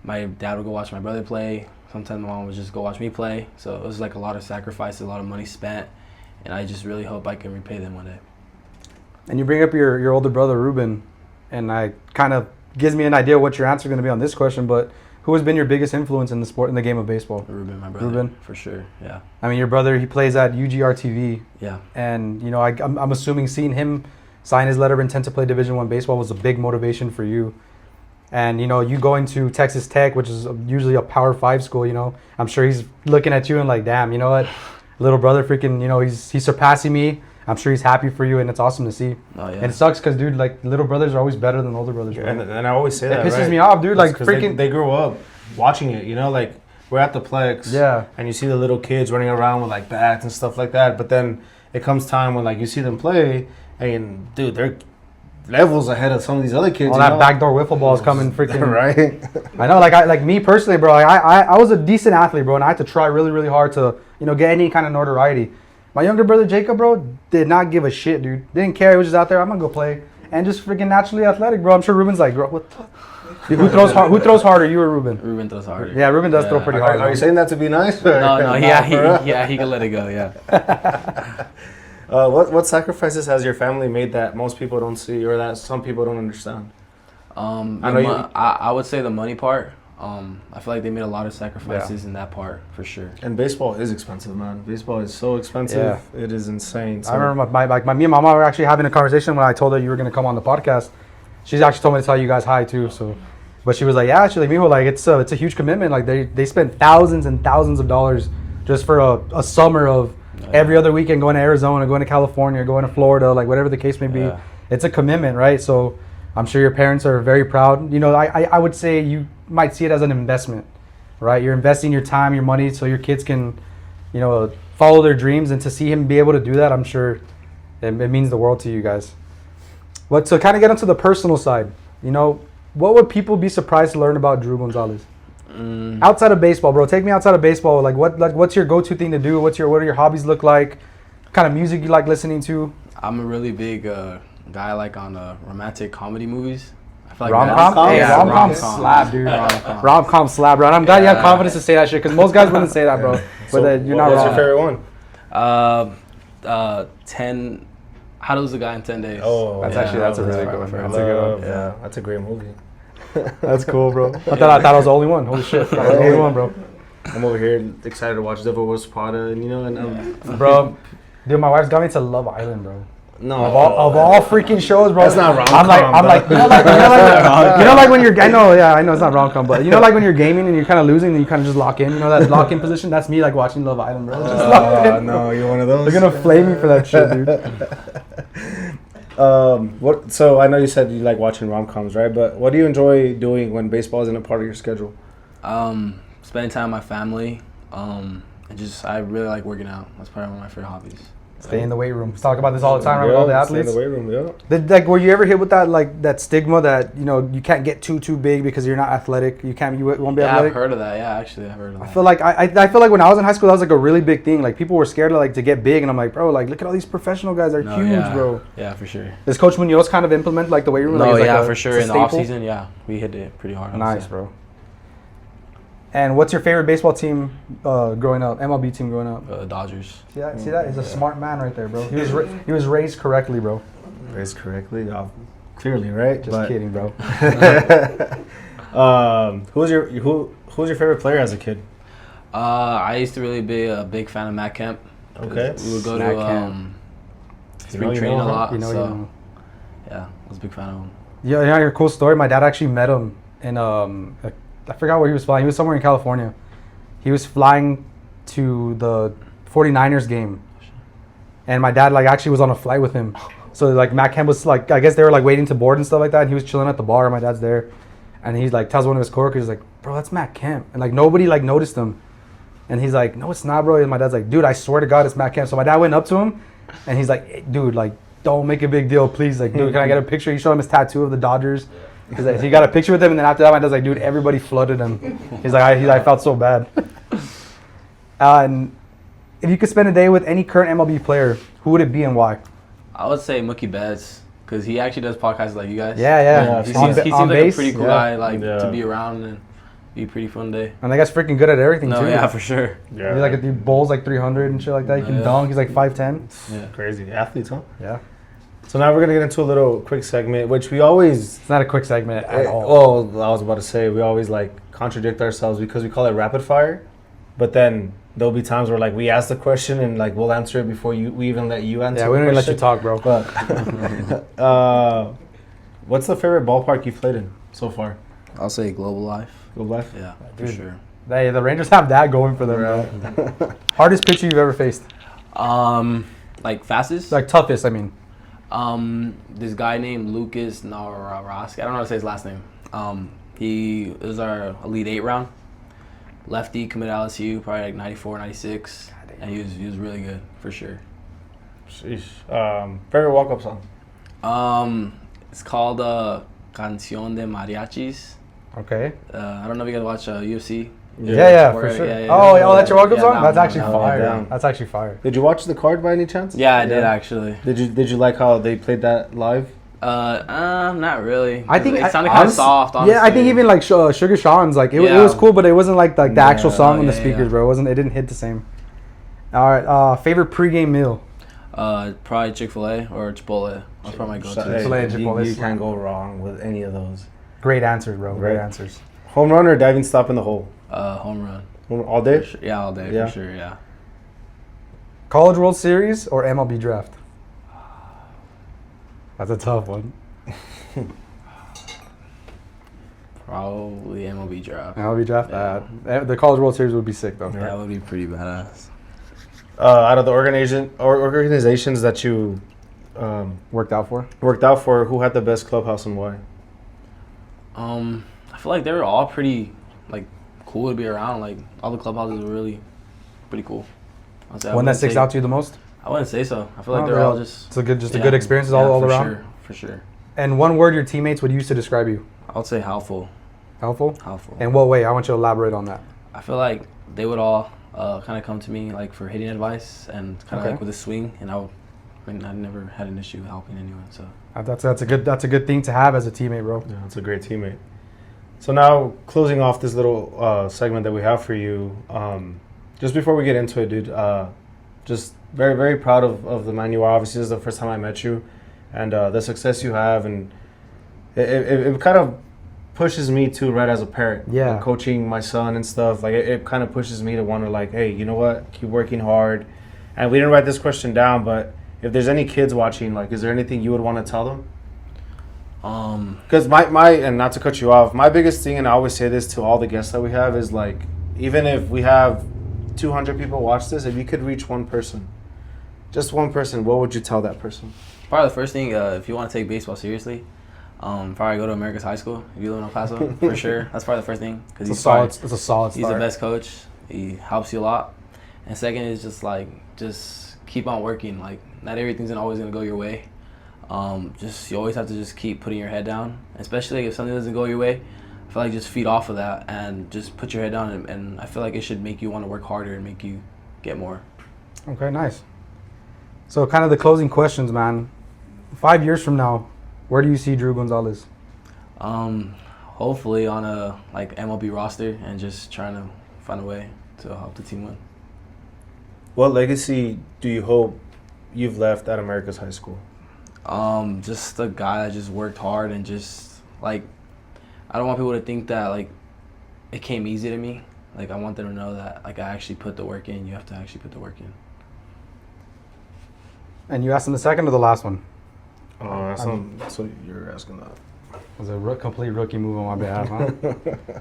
my dad would go watch my brother play. Sometimes my mom would just go watch me play. So it was like a lot of sacrifices, a lot of money spent. And I just really hope I can repay them one day. And you bring up your older brother, Ruben, and I kind of gives me an idea what your answer is going to be on this question, but who has been your biggest influence in the game of baseball? Ruben, my brother. Ruben? For sure, yeah. I mean, your brother, he plays at UGR-TV. Yeah. And, you know, I'm assuming seeing him sign his letter of intent to play Division I baseball was a big motivation for you. And, you know, you going to Texas Tech, which is usually a Power 5 school, you know, I'm sure he's looking at you and like, damn, you know what? Little brother freaking, you know, he's surpassing me. I'm sure he's happy for you, and it's awesome to see. Oh, yeah. And it sucks because, dude, like, little brothers are always better than older brothers. And I always say that, It pisses right? me off, dude. That's Like, 'cause freaking... They grew up watching it, you know? Like, we're at the Plex. Yeah. And you see the little kids running around with, like, bats and stuff like that. But then it comes time when, like, you see them play, and, dude, they're levels ahead of some of these other kids. All that backdoor wiffle ball is coming freaking... Right? I know, like me personally, bro, I was a decent athlete, bro, and I had to try really, really hard to, you know, get any kind of notoriety. My younger brother, Jacob, bro, did not give a shit, dude. Didn't care. He was just out there. I'm going to go play. And just freaking naturally athletic, bro. I'm sure Ruben's like, bro, what the... Dude, who throws harder, you or Ruben? Ruben throws harder. Yeah, Ruben does throw pretty hard. Are you saying that to be nice? No, he can let it go, yeah. What sacrifices has your family made that most people don't see or that some people don't understand? I would say the money part. I feel like they made a lot of sacrifices in that part, for sure. And baseball is expensive, man. Baseball is so expensive. Yeah. It is insane. So. I remember me and my mom were actually having a conversation when I told her you were going to come on the podcast. She's actually told me to tell you guys hi, too. So, but she was like, yeah, actually, mijo, like, it's a huge commitment. Like, they spend thousands and thousands of dollars just for a summer of every other weekend going to Arizona, going to California, going to Florida, like, whatever the case may be. Yeah. It's a commitment, right? So I'm sure your parents are very proud. You know, I would say you might see it as an investment, right? You're investing your time, your money, so your kids can, you know, follow their dreams. And to see him be able to do that, I'm sure it means the world to you guys. But to kind of get into the personal side, you know, what would people be surprised to learn about Drew Gonzalez? Outside of baseball, bro. Take me outside of baseball. Like, what's your go-to thing to do? What do your hobbies look like? What kind of music you like listening to? I'm a really big guy like on romantic comedy movies. I feel like rom-com? Hey, rom-com slap, dude. Rom-com slap, bro. And I'm glad you have confidence to say that shit, because most guys wouldn't say that, bro. But you're not wrong. What's your favorite one? 10... How to Lose a Guy in 10 Days. Oh, that's a really good one. That's a good one. Yeah, that's a great movie. That's cool, bro. I thought I was the only one. Holy shit, I was the only one, bro. I'm over here excited to watch Devil Wears Prada, and you know, bro, dude, my wife's got me to Love Island, bro. No, of all freaking shows, bro. That's not rom-com. I'm like, you know, like when you're, I know it's not rom-com, but you know, like when you're gaming and you're kind of losing and you kind of just lock in, you know, that lock-in position. That's me, like watching Love Island, bro. Just no, you're one of those. They're gonna flame me for that shit, dude. So I know you said you like watching rom-coms, right? But what do you enjoy doing when baseball isn't a part of your schedule? Spending time with my family. And I really like working out. That's probably one of my favorite hobbies. Stay in the weight room. Talk about this all the time, right? With all the athletes. Stay in the weight room, yeah. Like, were you ever hit with that, like, that stigma that, you know, you can't get too big because you're not athletic? You won't be athletic? I've heard of that. Yeah, actually, I've heard of that. I feel like I feel like when I was in high school, that was like a really big thing. Like, people were scared to get big, and I'm like, bro, like, look at all these professional guys. They're huge, bro. Yeah, for sure. Does Coach Munoz kind of implement like the weight room? No, like, for sure. In the off season, yeah, we hit it pretty hard. Nice, bro. And what's your favorite baseball team growing up? MLB team growing up? Dodgers. See that? He's a smart man right there, bro. He was raised correctly, bro. Raised correctly? Clearly, right? Just kidding, bro. Who was your favorite player as a kid? I used to really be a big fan of Matt Kemp. Okay. We would go to spring training a lot. Yeah, I was a big fan of him. Yeah, you know your cool story. My dad actually met him in I forgot where he was flying. He was somewhere in California. He was flying to the 49ers game. And my dad actually was on a flight with him. So Matt Kemp was I guess they were waiting to board and stuff like that. And he was chilling at the bar. My dad's there. And he's tells one of his coworkers, bro, that's Matt Kemp. And nobody noticed him. And he's like, no, it's not, bro. And my dad's like, dude, I swear to God, it's Matt Kemp. So my dad went up to him. And he's like, hey, dude, don't make a big deal, please. Dude, can I get a picture? He showed him his tattoo of the Dodgers. He's he got a picture with him, and then after that, my dad's like, dude, everybody flooded him. He's like, I felt so bad. And if you could spend a day with any current MLB player, who would it be and why? I would say Mookie Betts, because he actually does podcasts like you guys. Yeah. He seems like a pretty cool guy, to be around and be a pretty fun day. And that guy's freaking good at everything, too. Yeah, for sure. Yeah. He bowls 300 and shit like that. He can dunk. He's 5'10". Yeah. Crazy. Athletes, huh? Yeah. So now we're gonna get into a little quick segment, which we always. It's not a quick segment at all. Oh, I was about to say we always like contradict ourselves because we call it rapid fire, but then there'll be times where like we ask the question and like we'll answer it before we even let you answer. Yeah, we don't even let you question. talk, bro. But what's the favorite ballpark you've played in so far? I'll say Global Life. Good life. Yeah, for Dude. sure. The Rangers have that going for them, bro. Hardest pitcher you've ever faced? Like fastest? Like toughest, I mean. This guy named Lucas Naraski. I don't know how to say his last name. He was our Elite 8 round. Lefty, committed LSU, probably like 94, 96. And he was really good, for sure. Sheesh. Favorite walk-up song? It's called Canción de Mariachis. Okay. I don't know if you guys watch UFC. Yeah, for sure. Oh, that's your walk-up song? That's actually one. fire. Down. That's actually fire. Did you watch the card by any chance? Yeah, I did actually. Did you like how they played that live? Not really. I think it sounded kind of soft. Honestly. Yeah, I think even like Sugar Sean's like it was cool, but it wasn't like the actual song on the speakers, bro. It didn't hit the same. All right, favorite pregame meal? Probably Chick-fil-A or Chipotle. That's probably my go-to. Chick-fil-A and Chipotle. You can't go wrong with any of those. Great answers, bro. Great Right. answers. Home run or diving stop in the hole? Home run. All day? For sure. Yeah, all day Yeah. for sure. Yeah. College World Series or MLB Draft? That's a tough one. Probably MLB Draft. MLB Draft. Yeah. The College World Series would be sick though. That would be pretty badass. Out of the organizations that you Worked out for? worked out for, who had the best clubhouse and why? I feel like they were all pretty like cool to be around. Like all the clubhouses were really pretty cool. One that sticks out to you the most? I wouldn't say so. I feel like Oh, they're they're all all- just It's a good experiences all for around. Sure, for sure. And one word your teammates would use to describe you? I would say helpful. Helpful? Helpful. In what way? I want you to elaborate on that. I feel like they would all kind of come to me like for hitting advice and kind of Okay. like with a swing, and I never had an issue helping anyone. So That's a good thing to have as a teammate, bro. Yeah, that's a great teammate. So now, closing off this little segment that we have for you, just before we get into it, dude, just very, very proud of the man you are. Obviously, this is the first time I met you, and the success you have, and it kind of pushes me too, right, as a parent. Yeah. Like, coaching my son and stuff, like it kind of pushes me to want to like, hey, you know what, keep working hard. And we didn't write this question down, but if there's any kids watching, like, is there anything you would want to tell them? Because my and not to cut you off, my biggest thing, and I always say this to all the guests that we have, is like, even if we have 200 people watch this, if you could reach one person, just one person, what would you tell that person? probably the first thing, if you want to take baseball seriously, probably go to America's High School if you live in El Paso for sure. That's probably the first thing because It's a solid he's start. the best coach. He helps you a lot. And second is just keep on working. Like not everything's always gonna go your way. You always have to just keep putting your head down, especially if something doesn't go your way. I feel like just feed off of that and just put your head down, and I feel like it should make you want to work harder and make you get more. Okay, nice. So kind of the closing questions, man. 5 years from now, where do you see Drew Gonzalez? Hopefully on a MLB roster and just trying to find a way to help the team win. What legacy do you hope you've left at America's High School? Just a guy that just worked hard and just I don't want people to think that it came easy to me. I want them to know that I actually put the work in. You have to actually put the work in. And you asked him the second or the last one? Oh, so you're asking that. It was a complete rookie move on my behalf, huh?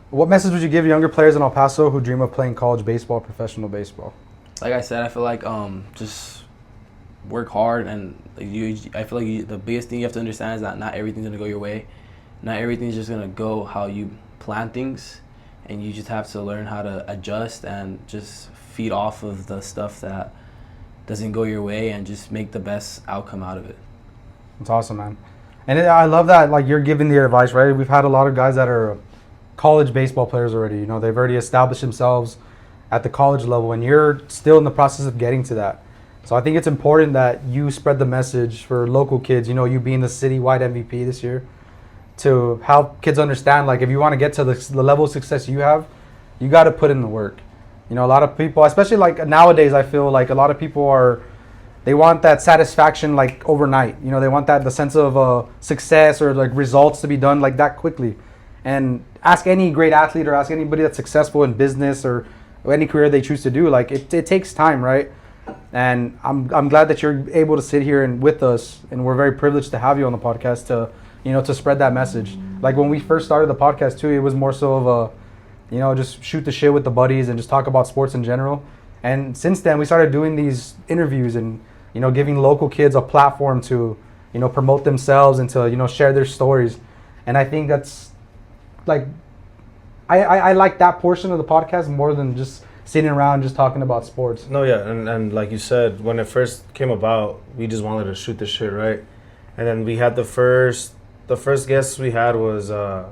What message would you give younger players in El Paso who dream of playing college baseball, professional baseball? Like I said, I feel like just work hard, and I feel like the biggest thing you have to understand is that not everything's gonna go your way. Not everything's just gonna go how you plan things, and you just have to learn how to adjust and just feed off of the stuff that doesn't go your way and just make the best outcome out of it. It's awesome, man. And I love that you're giving the advice, right? We've had a lot of guys that are college baseball players already. They've already established themselves at the college level, and you're still in the process of getting to that. So I think it's important that you spread the message for local kids, you being the citywide MVP this year, to help kids understand, if you want to get to the level of success you have, you got to put in the work. A lot of people, especially nowadays, I feel like a lot of people are they want that satisfaction like overnight. You know, they want the sense of success or like results to be done like that quickly. And ask any great athlete or ask anybody that's successful in business or any career they choose to do. Like it takes time, right? And I'm glad that you're able to sit here and with us, and we're very privileged to have you on the podcast to, you know, to spread that message. Like when we first started the podcast too, it was more so of a, you know, just shoot the shit with the buddies and just talk about sports in general. And since then we started doing these interviews and, you know, giving local kids a platform to, you know, promote themselves and to, you know, share their stories. And I think that's like, I like that portion of the podcast more than just sitting around just talking about sports. No, yeah, and like you said, when it first came about, we just wanted to shoot the shit, right? And then we had the first guests we had was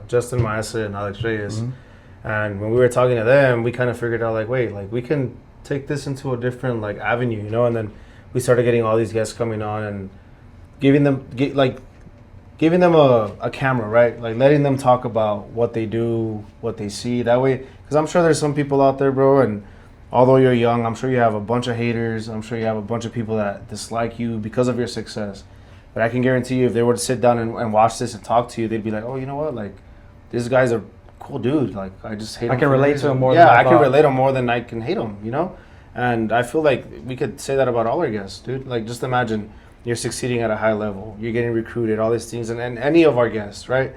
Justin Maesa and Alex Reyes. Mm-hmm. And when we were talking to them, we kind of figured out like, wait, like we can take this into a different like avenue, you know? And then we started getting all these guests coming on and giving them a camera, right? Like letting them talk about what they do, what they see. That way, because I'm sure there's some people out there, bro, and although you're young, I'm sure you have a bunch of haters. I'm sure you have a bunch of people that dislike you because of your success. But I can guarantee you, if they were to sit down and watch this and talk to you, they'd be like, oh, you know what? Like, this guy's a cool dude. Like, I just hate him. I can relate to him more than I can relate to him more than I can hate him, you know? And I feel like we could say that about all our guests, dude. Like, just imagine you're succeeding at a high level. You're getting recruited, all these things. And any of our guests, right?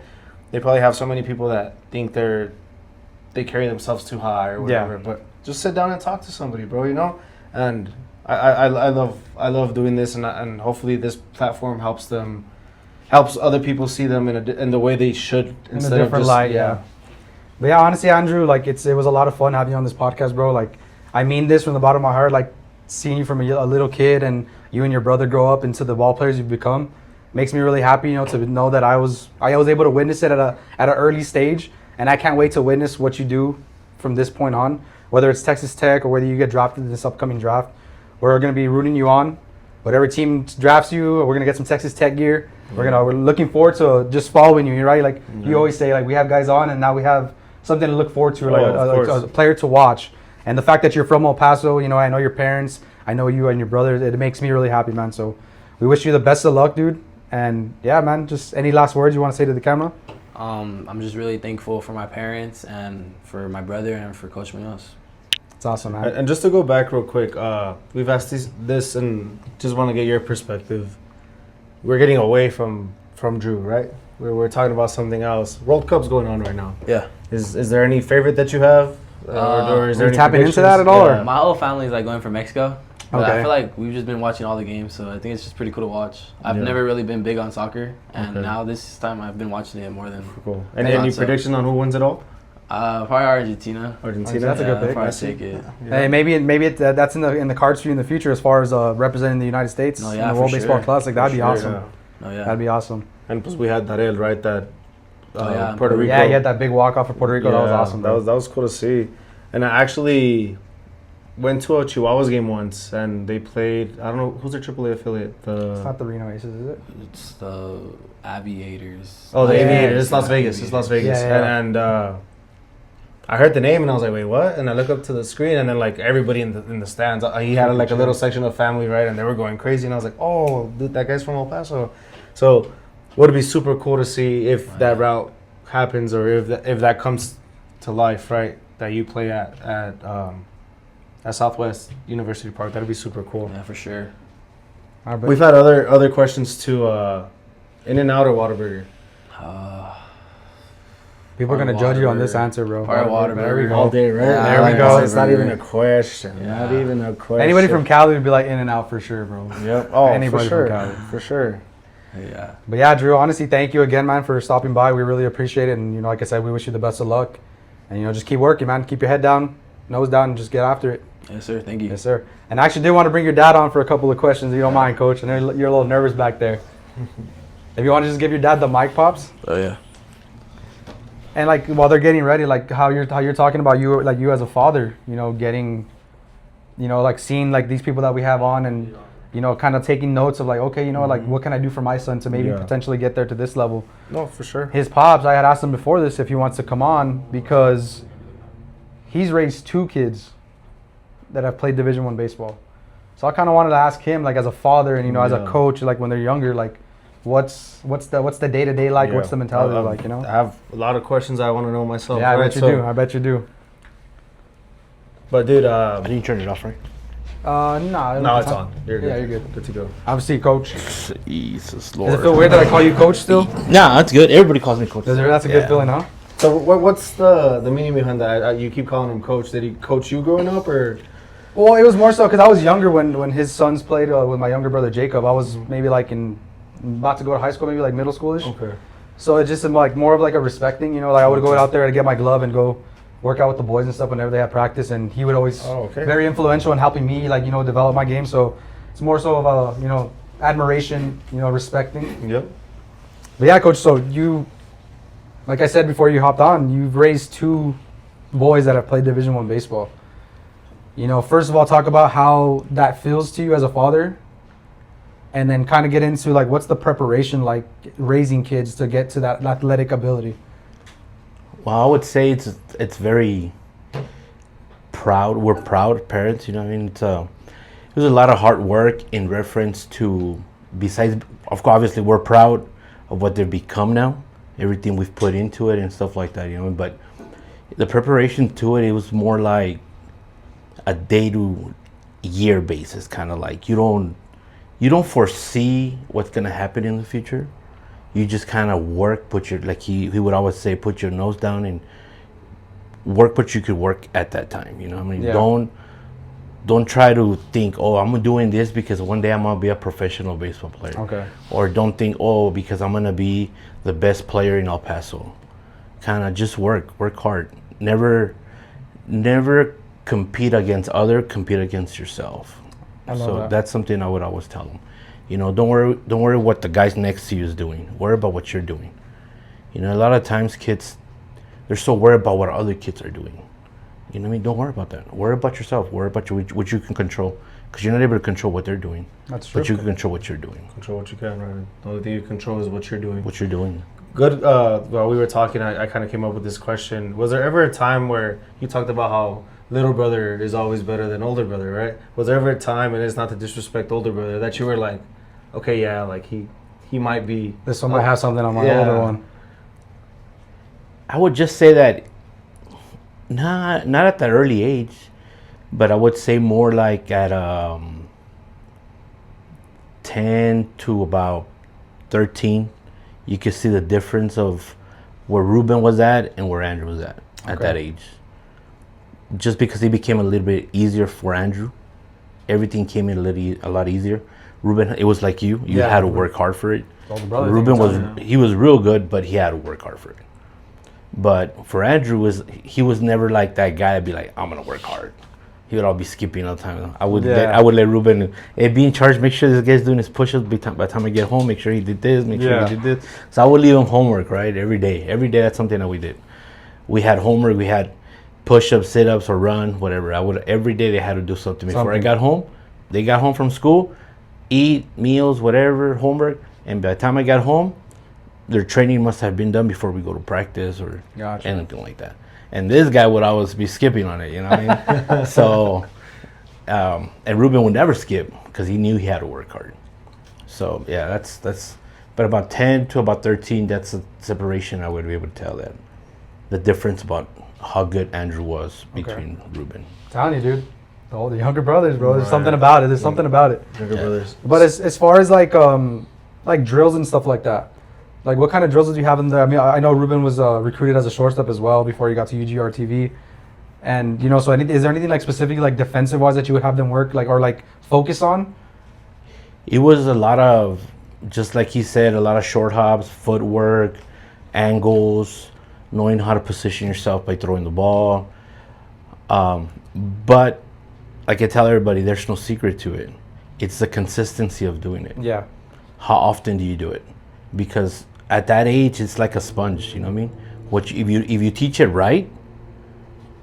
They probably have so many people that think they carry themselves too high or whatever. Yeah. But just sit down and talk to somebody, bro, you know? And I love doing this, and hopefully this platform helps other people see them in the way they should, instead in a different light. Yeah. But yeah, honestly, Andrew, like it was a lot of fun having you on this podcast, bro. Like I mean this from the bottom of my heart. Like seeing you from a little kid and you and your brother grow up into the ball players you've become makes me really happy. You know, to know that I was able to witness it at an early stage, and I can't wait to witness what you do from this point on. Whether it's Texas Tech or whether you get drafted in this upcoming draft, we're going to be rooting you on. Whatever team drafts you, we're going to get some Texas Tech gear. Yeah. We're looking forward to just following you, right? Like you always say, like we have guys on, and now we have something to look forward to, like a player to watch. And the fact that you're from El Paso, you know, I know your parents, I know you and your brother. It makes me really happy, man. So we wish you the best of luck, dude. And yeah, man, just any last words you want to say to the camera? I'm just really thankful for my parents and for my brother and for Coach Munoz. It's awesome, man. And just to go back real quick, we've asked this and just want to get your perspective. We're getting away from Drew, right? We're talking about something else. World Cup's going on right now. Yeah. Is there any favorite that you have? Or is there any tapping into that at all? Yeah. My whole family is like going for Mexico. But okay. I feel like we've just been watching all the games, so I think it's just pretty cool to watch. I've never really been big on soccer, and now this time I've been watching it more than. Cool. Any prediction on who wins it all? Probably Argentina. Argentina, that's a good pick. Probably take it. Yeah. Hey, maybe that's in the cards for you in the future as far as representing the United States in the World Baseball Classic. That'd be awesome. Yeah. Oh yeah, that'd be awesome. And plus we had Darel, right? That Puerto Rico. Yeah, he had that big walk off for Puerto Rico. That was awesome. That was cool to see. And I actually went to a Chihuahuas game once, and they played. I don't know who's their AAA affiliate. It's not the Reno Aces, is it? It's the Aviators. Oh, the Aviators. It's Las Vegas. It's Las Vegas. Yeah. And I heard the name, and I was like, wait, what? And I look up to the screen, and then like everybody in the stands, he had like a little section of family, right? And they were going crazy, and I was like, oh, dude, that guy's from El Paso. So would it be super cool to see if that route happens, or if that comes to life, right? That you play at Southwest University Park. That'd be super cool. Yeah, for sure. We've had other questions too. In-N-Out or Whataburger? People are gonna judge you on this answer, bro. Whataburger. All day, right? Yeah, there we go. It's not even a question. Yeah. Not even a question. Anybody from Cali would be like In-N-Out for sure, bro. Yep. Oh, anybody for sure. from Cali. For sure. Yeah. But yeah, Drew, honestly, thank you again, man, for stopping by. We really appreciate it. And, you know, like I said, we wish you the best of luck. And, you know, just keep working, man. Keep your head down, nose down, and just get after it. Yes, sir. Thank you. Yes, sir. And I actually did want to bring your dad on for a couple of questions, if you don't mind, Coach. And you're a little nervous back there. If you want to just give your dad the mic, Pops. Oh, yeah. And, like, while they're getting ready, like, how you're talking about you as a father, you know, getting, you know, like, seeing, like, these people that we have on and, you know, kind of taking notes of, like, okay, you know, like, what can I do for my son to maybe potentially get there to this level? No, for sure. His pops, I had asked him before this if he wants to come on because he's raised 2 kids that have played Division I baseball. So I kind of wanted to ask him, like, as a father and, you know, as a Yeah. coach, like, when they're younger, like, what's the day-to-day like? Yeah. What's the mentality I like, you know? I have a lot of questions I want to know myself. Yeah, I right? bet you do. I bet you do. But dude, I think you turned it off, right? Nah. no, it's on. You're good. Yeah, you're good. Good to go. Obviously, coach. Jesus Does it feel weird that I call you coach still? Nah, that's good. Everybody calls me coach. That's a good feeling, huh? So what's the meaning behind that? You keep calling him coach. Did he coach you growing up, or? Well, it was more so because I was younger when his sons played with my younger brother Jacob. I was maybe like about to go to high school, maybe like middle schoolish. Okay. So it's just like more of like a respecting, you know, like I would go out there to get my glove and go work out with the boys and stuff whenever they had practice, and he would always very influential in helping me, like, you know, develop my game. So it's more so of a, you know, admiration, you know, respecting. Yep. But yeah, coach, so you, like I said before you hopped on, you've raised 2 boys that have played Division I baseball. You know, first of all, talk about how that feels to you as a father, and then kind of get into like what's the preparation like raising kids to get to that athletic ability. Well, I would say it's very proud. We're proud parents, you know what I mean? There's a lot of hard work in reference to, besides, of course, obviously we're proud of what they've become now, everything we've put into it and stuff like that, you know, but the preparation to it was more like a day to year basis, kind of like you don't foresee what's going to happen in the future. You just kind of work, like he would always say, put your nose down and work what you could work at that time. You know what I mean? Yeah. Don't try to think, oh, I'm doing this because one day I'm going to be a professional baseball player. Okay. Or don't think, oh, because I'm going to be the best player in El Paso. Kind of just work hard. Never compete against compete against yourself. I love So that. that's something I would always tell them. You know, don't worry what the guys next to you is doing. Worry about what you're doing. You know, a lot of times kids, they're so worried about what other kids are doing. You know what I mean? Don't worry about that. Worry about yourself. Worry about what you can control. Because you're not able to control what they're doing. That's true. But you can control what you're doing. Control what you can, right? The only thing you control is what you're doing. What you're doing. Good. While we were talking, I kind of came up with this question. Was there ever a time where you talked about how little brother is always better than older brother, right? Was there ever a time, and it's not to disrespect older brother, that you were like, okay, yeah, like he might be. This one might have something on my older one. I would just say that not at that early age, but I would say more like at 10 to about 13, you could see the difference of where Ruben was at and where Andrew was at that age. Just because it became a little bit easier for Andrew, everything came in a lot easier. Ruben, it was like you had to work hard for it. Ruben he was real good, but he had to work hard for it. But for Andrew, he was never like that guy that'd be like, I'm gonna work hard. He would all be skipping all the time. I would let Ruben, hey, be in charge, make sure this guy's doing his push-ups by the time I get home, make sure he did this, make sure he did this. So I would leave him homework, right, every day. Every day, that's something that we did. We had homework, we had push-ups, sit-ups, or run, whatever. Every day they had to do something. Before I got home, they got home from school, eat, meals, whatever, homework, and by the time I got home, their training must have been done before we go to practice or anything like that. And this guy would always be skipping on it, you know what I mean? So, and Ruben would never skip because he knew he had to work hard. So, yeah, that's. But about 10 to about 13, that's a separation I would be able to tell that. The difference about how good Andrew was between Ruben. I'm telling you, dude. The younger brothers, bro. There's something about it. There's something about it. Younger brothers. But as far as like drills and stuff like that, like what kind of drills did you have in there? I mean, I know Ruben was recruited as a shortstop as well before he got to UGR TV. And, you know, so is there anything like specifically like defensive wise that you would have them work like or like focus on? It was a lot of, just like he said, a lot of short hops, footwork, angles, knowing how to position yourself by throwing the ball. But like I tell everybody, there's no secret to it. It's the consistency of doing it. Yeah. How often do you do it? Because at that age, it's like a sponge, you know what I mean? If you teach it right,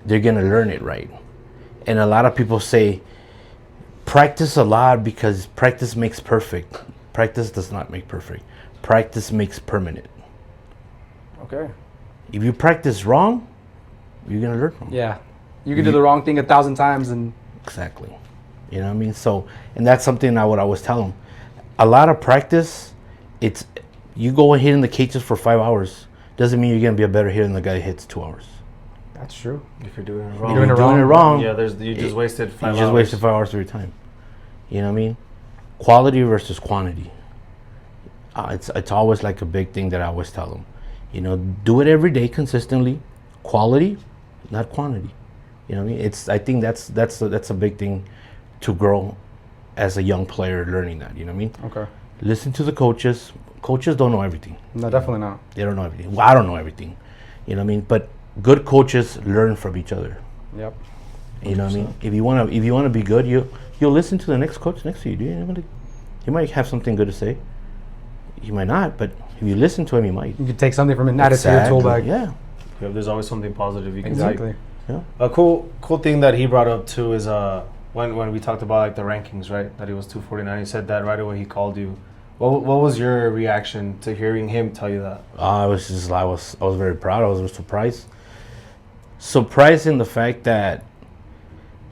they're gonna learn it right. And a lot of people say, practice a lot because practice makes perfect. Practice does not make perfect. Practice makes permanent. Okay. If you practice wrong, you're gonna learn wrong. Yeah. You can do the wrong thing 1,000 times and... Exactly. You know what I mean? So, and that's something I would always tell them. A lot of practice, it's you go and hit in the cages for 5 hours. Doesn't mean you're gonna be a better hitter than the guy that hits 2 hours. That's true. If you're doing it You're wrong. doing it Doing it wrong. Yeah, you just wasted 5 hours. You just wasted 5 hours of your time. You know what I mean? Quality versus quantity. It's always like a big thing that I always tell them. You know, do it every day consistently. Quality, not quantity. You know what I mean? I think that's a big thing to grow as a young player, learning that. You know what I mean? Okay. Listen to the coaches. Coaches don't know everything. No, definitely not. They don't know everything. Well, I don't know everything. You know what I mean? But good coaches learn from each other. Yep. You know what I mean? If you wanna be good, you'll listen to the next coach next to you. You might have something good to say. You might not, but if you listen to him, you might. You could take something from it, add it to your tool bag. Yeah. Yeah, there's always something positive you can Exactly. take. Yeah. A cool thing that he brought up too is when we talked about like the rankings, right? That he was 249. He said that right away. He called you. What was your reaction to hearing him tell you that? I was very proud. I was surprised in the fact that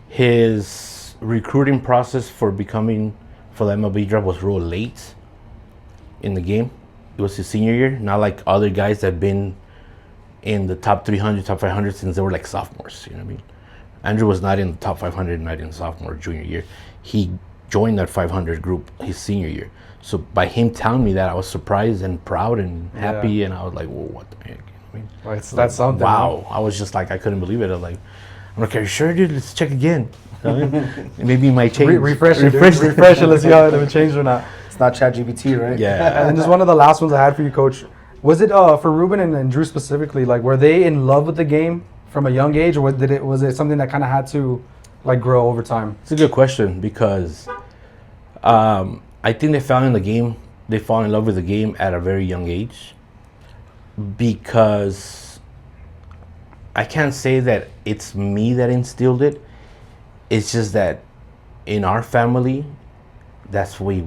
his recruiting process for the MLB Draft was real late in the game. It was his senior year, not like other guys that had been in the top 300, top 500 since they were like sophomores. You know what I mean? Andrew was not in the top 500, not in sophomore, junior year. He joined that 500 group his senior year. So by him telling me that, I was surprised and proud and happy, and I was like, "Whoa, what the heck?" I mean, Well, that's something. wow! I was just like, I couldn't believe it. I was like, "I'm like, are you sure, dude? Let's check again." You know what I mean? Maybe it might change. Refresh it. Let's see how it changed or not. It's not ChatGPT, right? Yeah. And then just one of the last ones I had for you, Coach. Was it for Ruben and Drew specifically? Like, were they in love with the game from a young age, or was it something that kind of had to like grow over time? It's a good question because I think they fell in the game. They fall in love with the game at a very young age. Because I can't say that it's me that instilled it. It's just that in our family, that's we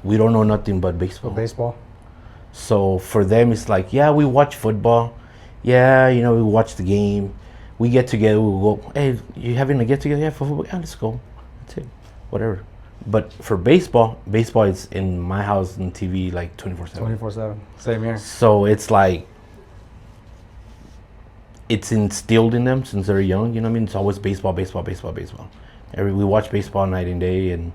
don't know nothing but baseball. Baseball. So for them, it's like, yeah, we watch football. Yeah, you know, we watch the game. We get together. We'll go, hey, you having a get together? Yeah, for football? Yeah, let's go. That's it. Whatever. But for baseball is in my house on TV like 24/7. 24/7. Same here. So it's like, it's instilled in them since they're young. You know what I mean? It's always baseball. We watch baseball night and day. And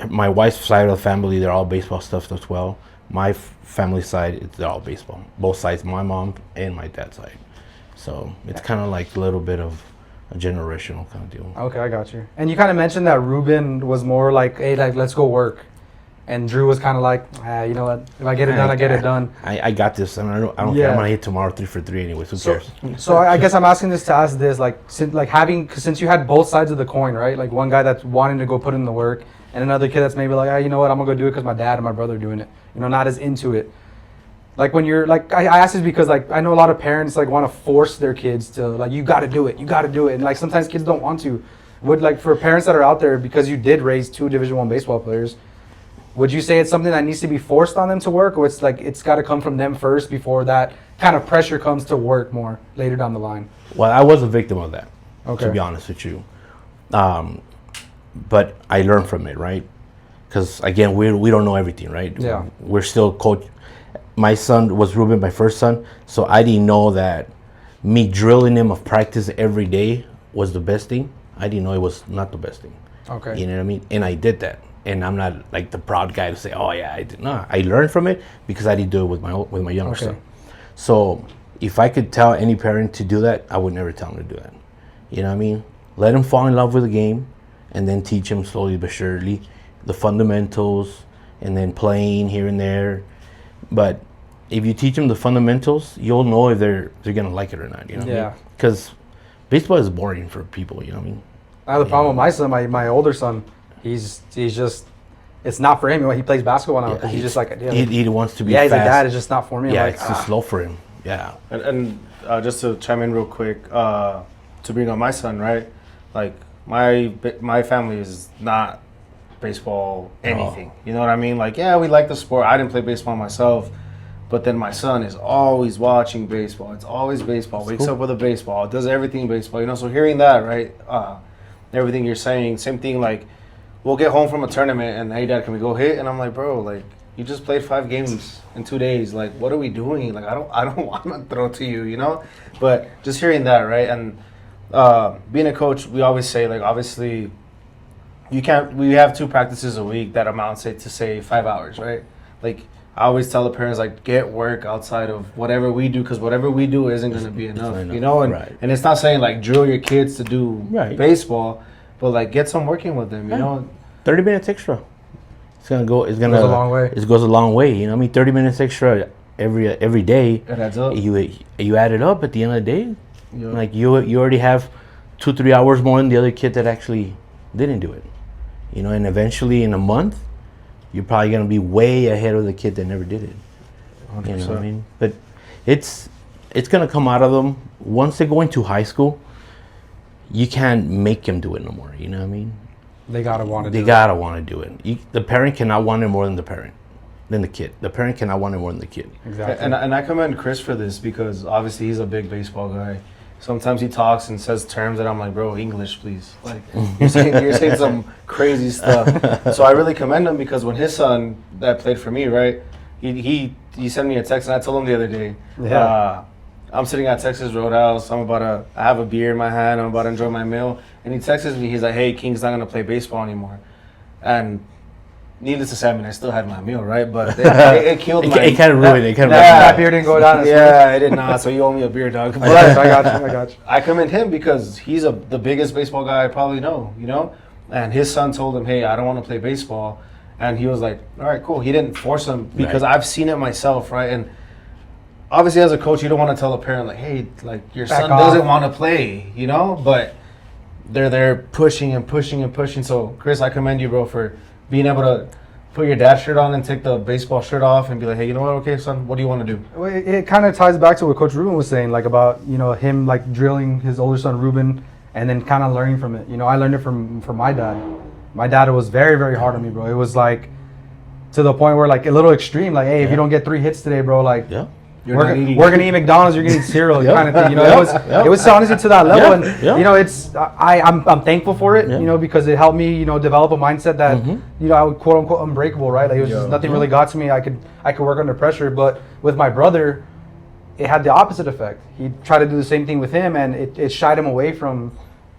my wife's side of the family, they're all baseball stuff as well. My family side, they're all baseball. Both sides, my mom and my dad's side. So it's kind of like a little bit of a generational kind of deal. Okay, I got you. And you kind of mentioned that Ruben was more like, hey, like, let's go work. And Drew was kind of like, you know what? If I get it done, I get it done. I got this. I mean, I don't care. I'm going to hit tomorrow 3 for 3 anyways. Who cares? So I guess I'm asking this to ask this, like, since you had both sides of the coin, right? Like one guy that's wanting to go put in the work, and another kid that's maybe like, you know what? I'm going to go do it because my dad and my brother are doing it. You know, not as into it. Like when you're like, I ask this because like I know a lot of parents like want to force their kids to like, you got to do it, and like sometimes kids don't want to. Would like for parents that are out there, because you did raise 2 Division I baseball players, would you say it's something that needs to be forced on them to work, or it's like it's got to come from them first before that kind of pressure comes to work more later down the line? Well, I was a victim of that, to be honest with you. But I learned from it, right? Because again, we don't know everything, right? Yeah. We're still coach. My son was Ruben, my first son, so I didn't know that me drilling him of practice every day was the best thing. I didn't know it was not the best thing. Okay. You know what I mean? And I did that. And I'm not like the proud guy to say, oh yeah, I did. No, I learned from it because I did do it with my younger son. So if I could tell any parent to do that, I would never tell him to do that. You know what I mean? Let him fall in love with the game, and then teach him slowly but surely the fundamentals, and then playing here and there. But if you teach them the fundamentals, you'll know if they're gonna like it or not. You know what I mean? Because baseball is boring for people. You know what I mean? I have the problem with my son, my older son. He's just, it's not for him. He plays basketball now. He's just like, he wants to be fast. He's like that. It's just not for me. Yeah, I'm like, it's too slow for him. Yeah. And just to chime in real quick, to bring up my son, right? Like my family is not baseball anything. You know what I mean? Like, yeah, we like the sport. I didn't play baseball myself, but then my son is always watching baseball. It's always baseball. Wakes up with a baseball. Does everything baseball. You know, so hearing that, right? everything you're saying. Same thing, like, we'll get home from a tournament and, hey, Dad, can we go hit? And I'm like, bro, like, you just played 5 games in 2 days. Like, what are we doing? Like, I don't want to throw to you, you know? But just hearing that, right? And being a coach, we always say, like, obviously, we have 2 practices a week that amounts it to, say, 5 hours, right? Like, I always tell the parents, like, get work outside of whatever we do, because whatever we do isn't going to be enough, you know? And, and it's not saying, like, drill your kids to do baseball, but, like, get some working with them, you know? 30 minutes extra. It goes a long way. It goes a long way, you know. I mean, 30 minutes extra every day. It adds up. You add it up at the end of the day. Like you already have 2-3 hours more than the other kid that actually didn't do it, you know. And eventually, in a month, you're probably gonna be way ahead of the kid that never did it. 100%. You know what I mean? But it's gonna come out of them once they go into high school. You can't make them do it no more. You know what I mean? They gotta want to. They gotta want to do it. The parent cannot want it more than the kid. The parent cannot want it more than the kid. Exactly. And I commend Chris for this, because obviously he's a big baseball guy. Sometimes he talks and says terms that I'm like, bro, English, please. Like, you're saying some crazy stuff. So I really commend him, because when his son that played for me, right, he sent me a text, and I told him the other day, I'm sitting at Texas Roadhouse. I have a beer in my hand. I'm about to enjoy my meal. And he texts me. He's like, hey, King's not going to play baseball anymore. And needless to say, I mean, I still had my meal, right? But it killed my... It kind of ruined it. That beer didn't go down. Yeah, it did not. So you owe me a beer, dog. But I got you. I commend him, because he's the biggest baseball guy I probably know, you know? And his son told him, hey, I don't want to play baseball. And he was like, all right, cool. He didn't force him, because I've seen it myself, right? And obviously, as a coach, you don't want to tell a parent, like, hey, like, your son doesn't want to play, you know? But they're there pushing and pushing and pushing. So, Chris, I commend you, bro, for being able to put your dad's shirt on and take the baseball shirt off and be like, hey, you know what? Okay, son, what do you want to do? Well, it kind of ties back to what Coach Ruben was saying, like, about, you know, him, like, drilling his older son, Ruben, and then kind of learning from it. You know, I learned it from my dad. My dad was very, very hard on me, bro. It was, like, to the point where, like, a little extreme. Like, hey, if you don't get 3 hits today, bro, like... We're gonna eat McDonald's. You're gonna eat cereal, kind of thing. You know, it was honestly to that level, and you know, I'm thankful for it. You know, because it helped me, you know, develop a mindset that you know, I would quote unquote unbreakable, right? Like, it was just nothing really got to me. I could work under pressure. But with my brother, it had the opposite effect. He tried to do the same thing with him, and it shied him away from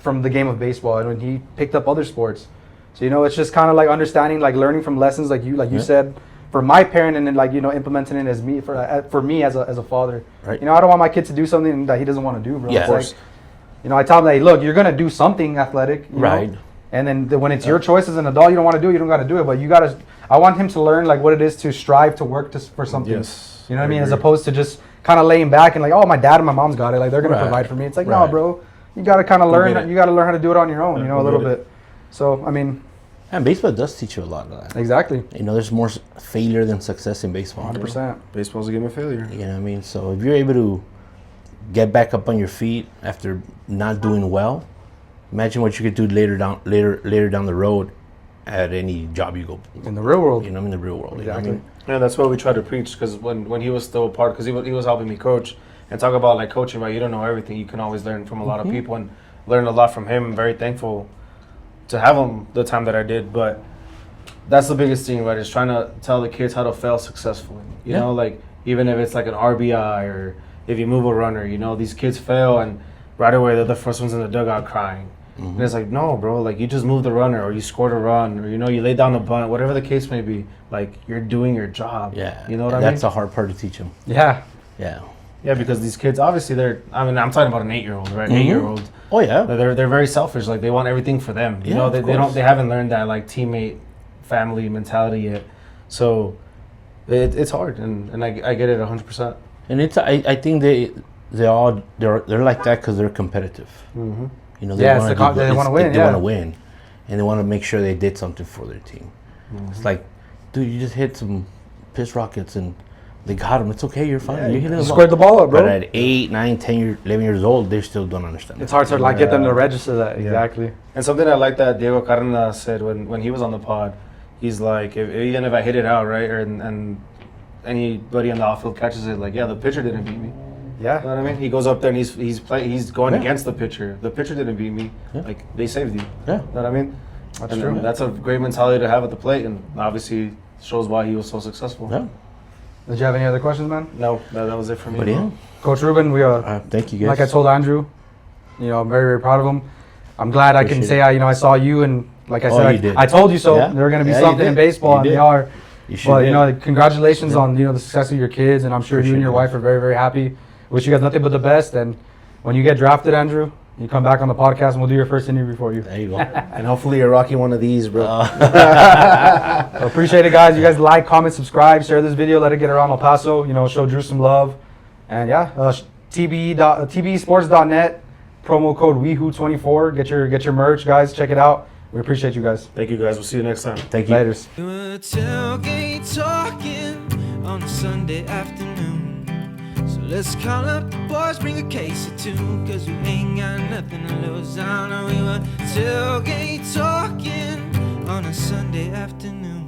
the game of baseball, and when he picked up other sports. So, you know, it's just kind of like understanding, like learning from lessons, like you said. For my parent, and then, like, you know, implementing it as me for me as a father. Right. You know, I don't want my kid to do something that he doesn't want to do, bro. Yeah, of course. Like, you know, I tell him, hey, look, you're gonna do something athletic, you know? And then when it's your choice as an adult, you don't want to do it, you don't got to do it. But you gotta. I want him to learn, like, what it is to strive to work for something. Yes. You know what I mean? As opposed to just kind of laying back and like, oh, my dad and my mom's got it, like they're gonna provide for me. It's like, no, bro, you gotta kind of learn. You gotta learn how to do it on your own. You know, a little bit. So I mean. And baseball does teach you a lot of that. Exactly. You know, there's more failure than success in baseball. 100%. Baseball's a game of failure. You know what I mean? So if you're able to get back up on your feet after not doing well, imagine what you could do later down the road at any job you go. In the real world. You know, in the real world. Exactly. You know what I mean? Yeah, that's what we try to preach, because when he was still a part, because he was helping me coach and talk about, like, coaching, right? You don't know everything. You can always learn from a lot of people, and learn a lot from him. I'm very thankful to have him the time that I did, but that's the biggest thing, right? Is trying to tell the kids how to fail successfully. You know, like, even if it's like an RBI or if you move a runner, you know, these kids fail and right away they're the first ones in the dugout crying. And it's like, no, bro, like, you just moved the runner, or you scored a run, or, you know, you laid down the bunt, whatever the case may be. Like, you're doing your job. Yeah. You know what I mean? That's the hard part to teach them. Yeah. Yeah. Yeah, because these kids, obviously, I'm talking about an 8-year-old, right? An 8-year-old. Oh yeah. They're very selfish. Like, they want everything for them. You know, they haven't learned that, like, teammate, family mentality yet. So it's hard, and I get it 100%. And I think they're like that because they're competitive. You know, they want to win. They want to win, and they want to make sure they did something for their team. It's like, dude, you just hit some piss rockets and they got him. It's okay. You're fine. You hit squared the ball up, bro. But at 8, 9, 10, 11 years old, they still don't understand. It's hard to, like, get them to register that. Exactly. And something I like that Diego Cardenas said when he was on the pod, he's like, even if I hit it out, right, and anybody on the outfield catches it, like, yeah, the pitcher didn't beat me. Yeah. You know what I mean? He goes up there and he's going Yeah. against the pitcher. The pitcher didn't beat me. Yeah. Like they saved you. Yeah. You know what I mean? That's And true. That's a great mentality to have at the plate, and obviously shows why he was so successful. Yeah. Did you have any other questions, man? No, that was it for me. But yeah. Coach Ruben, we Thank you guys. like I told Andrew, I'm very, very proud of him. I'm glad I can Appreciate say I saw you, and like I Oh, said, you did. I told you so. Yeah. There were going to be Yeah, you something in did. baseball, You and they did. are. You sure But did. congratulations Yeah. on the success of your kids, and I'm sure you and Appreciate your it. wife are very, very happy. Wish you guys nothing but the best. And when you get drafted, Andrew, you come back on the podcast, and we'll do your first interview for you. There you go. And hopefully you're rocking one of these, bro. So appreciate it, guys. You guys like, comment, subscribe, share this video, let it get around El Paso. Show Drew some love. And yeah, tbesports.net, promo code WeHoo24. Get your merch, guys. Check it out. We appreciate you guys. Thank you guys. We'll see you next time. Thank you. Laters. We were tailgate talking on a Sunday afternoon. So let's call up the boys, bring a case or two, cause we ain't got nothing to lose. I know we were tailgate talking on a Sunday afternoon.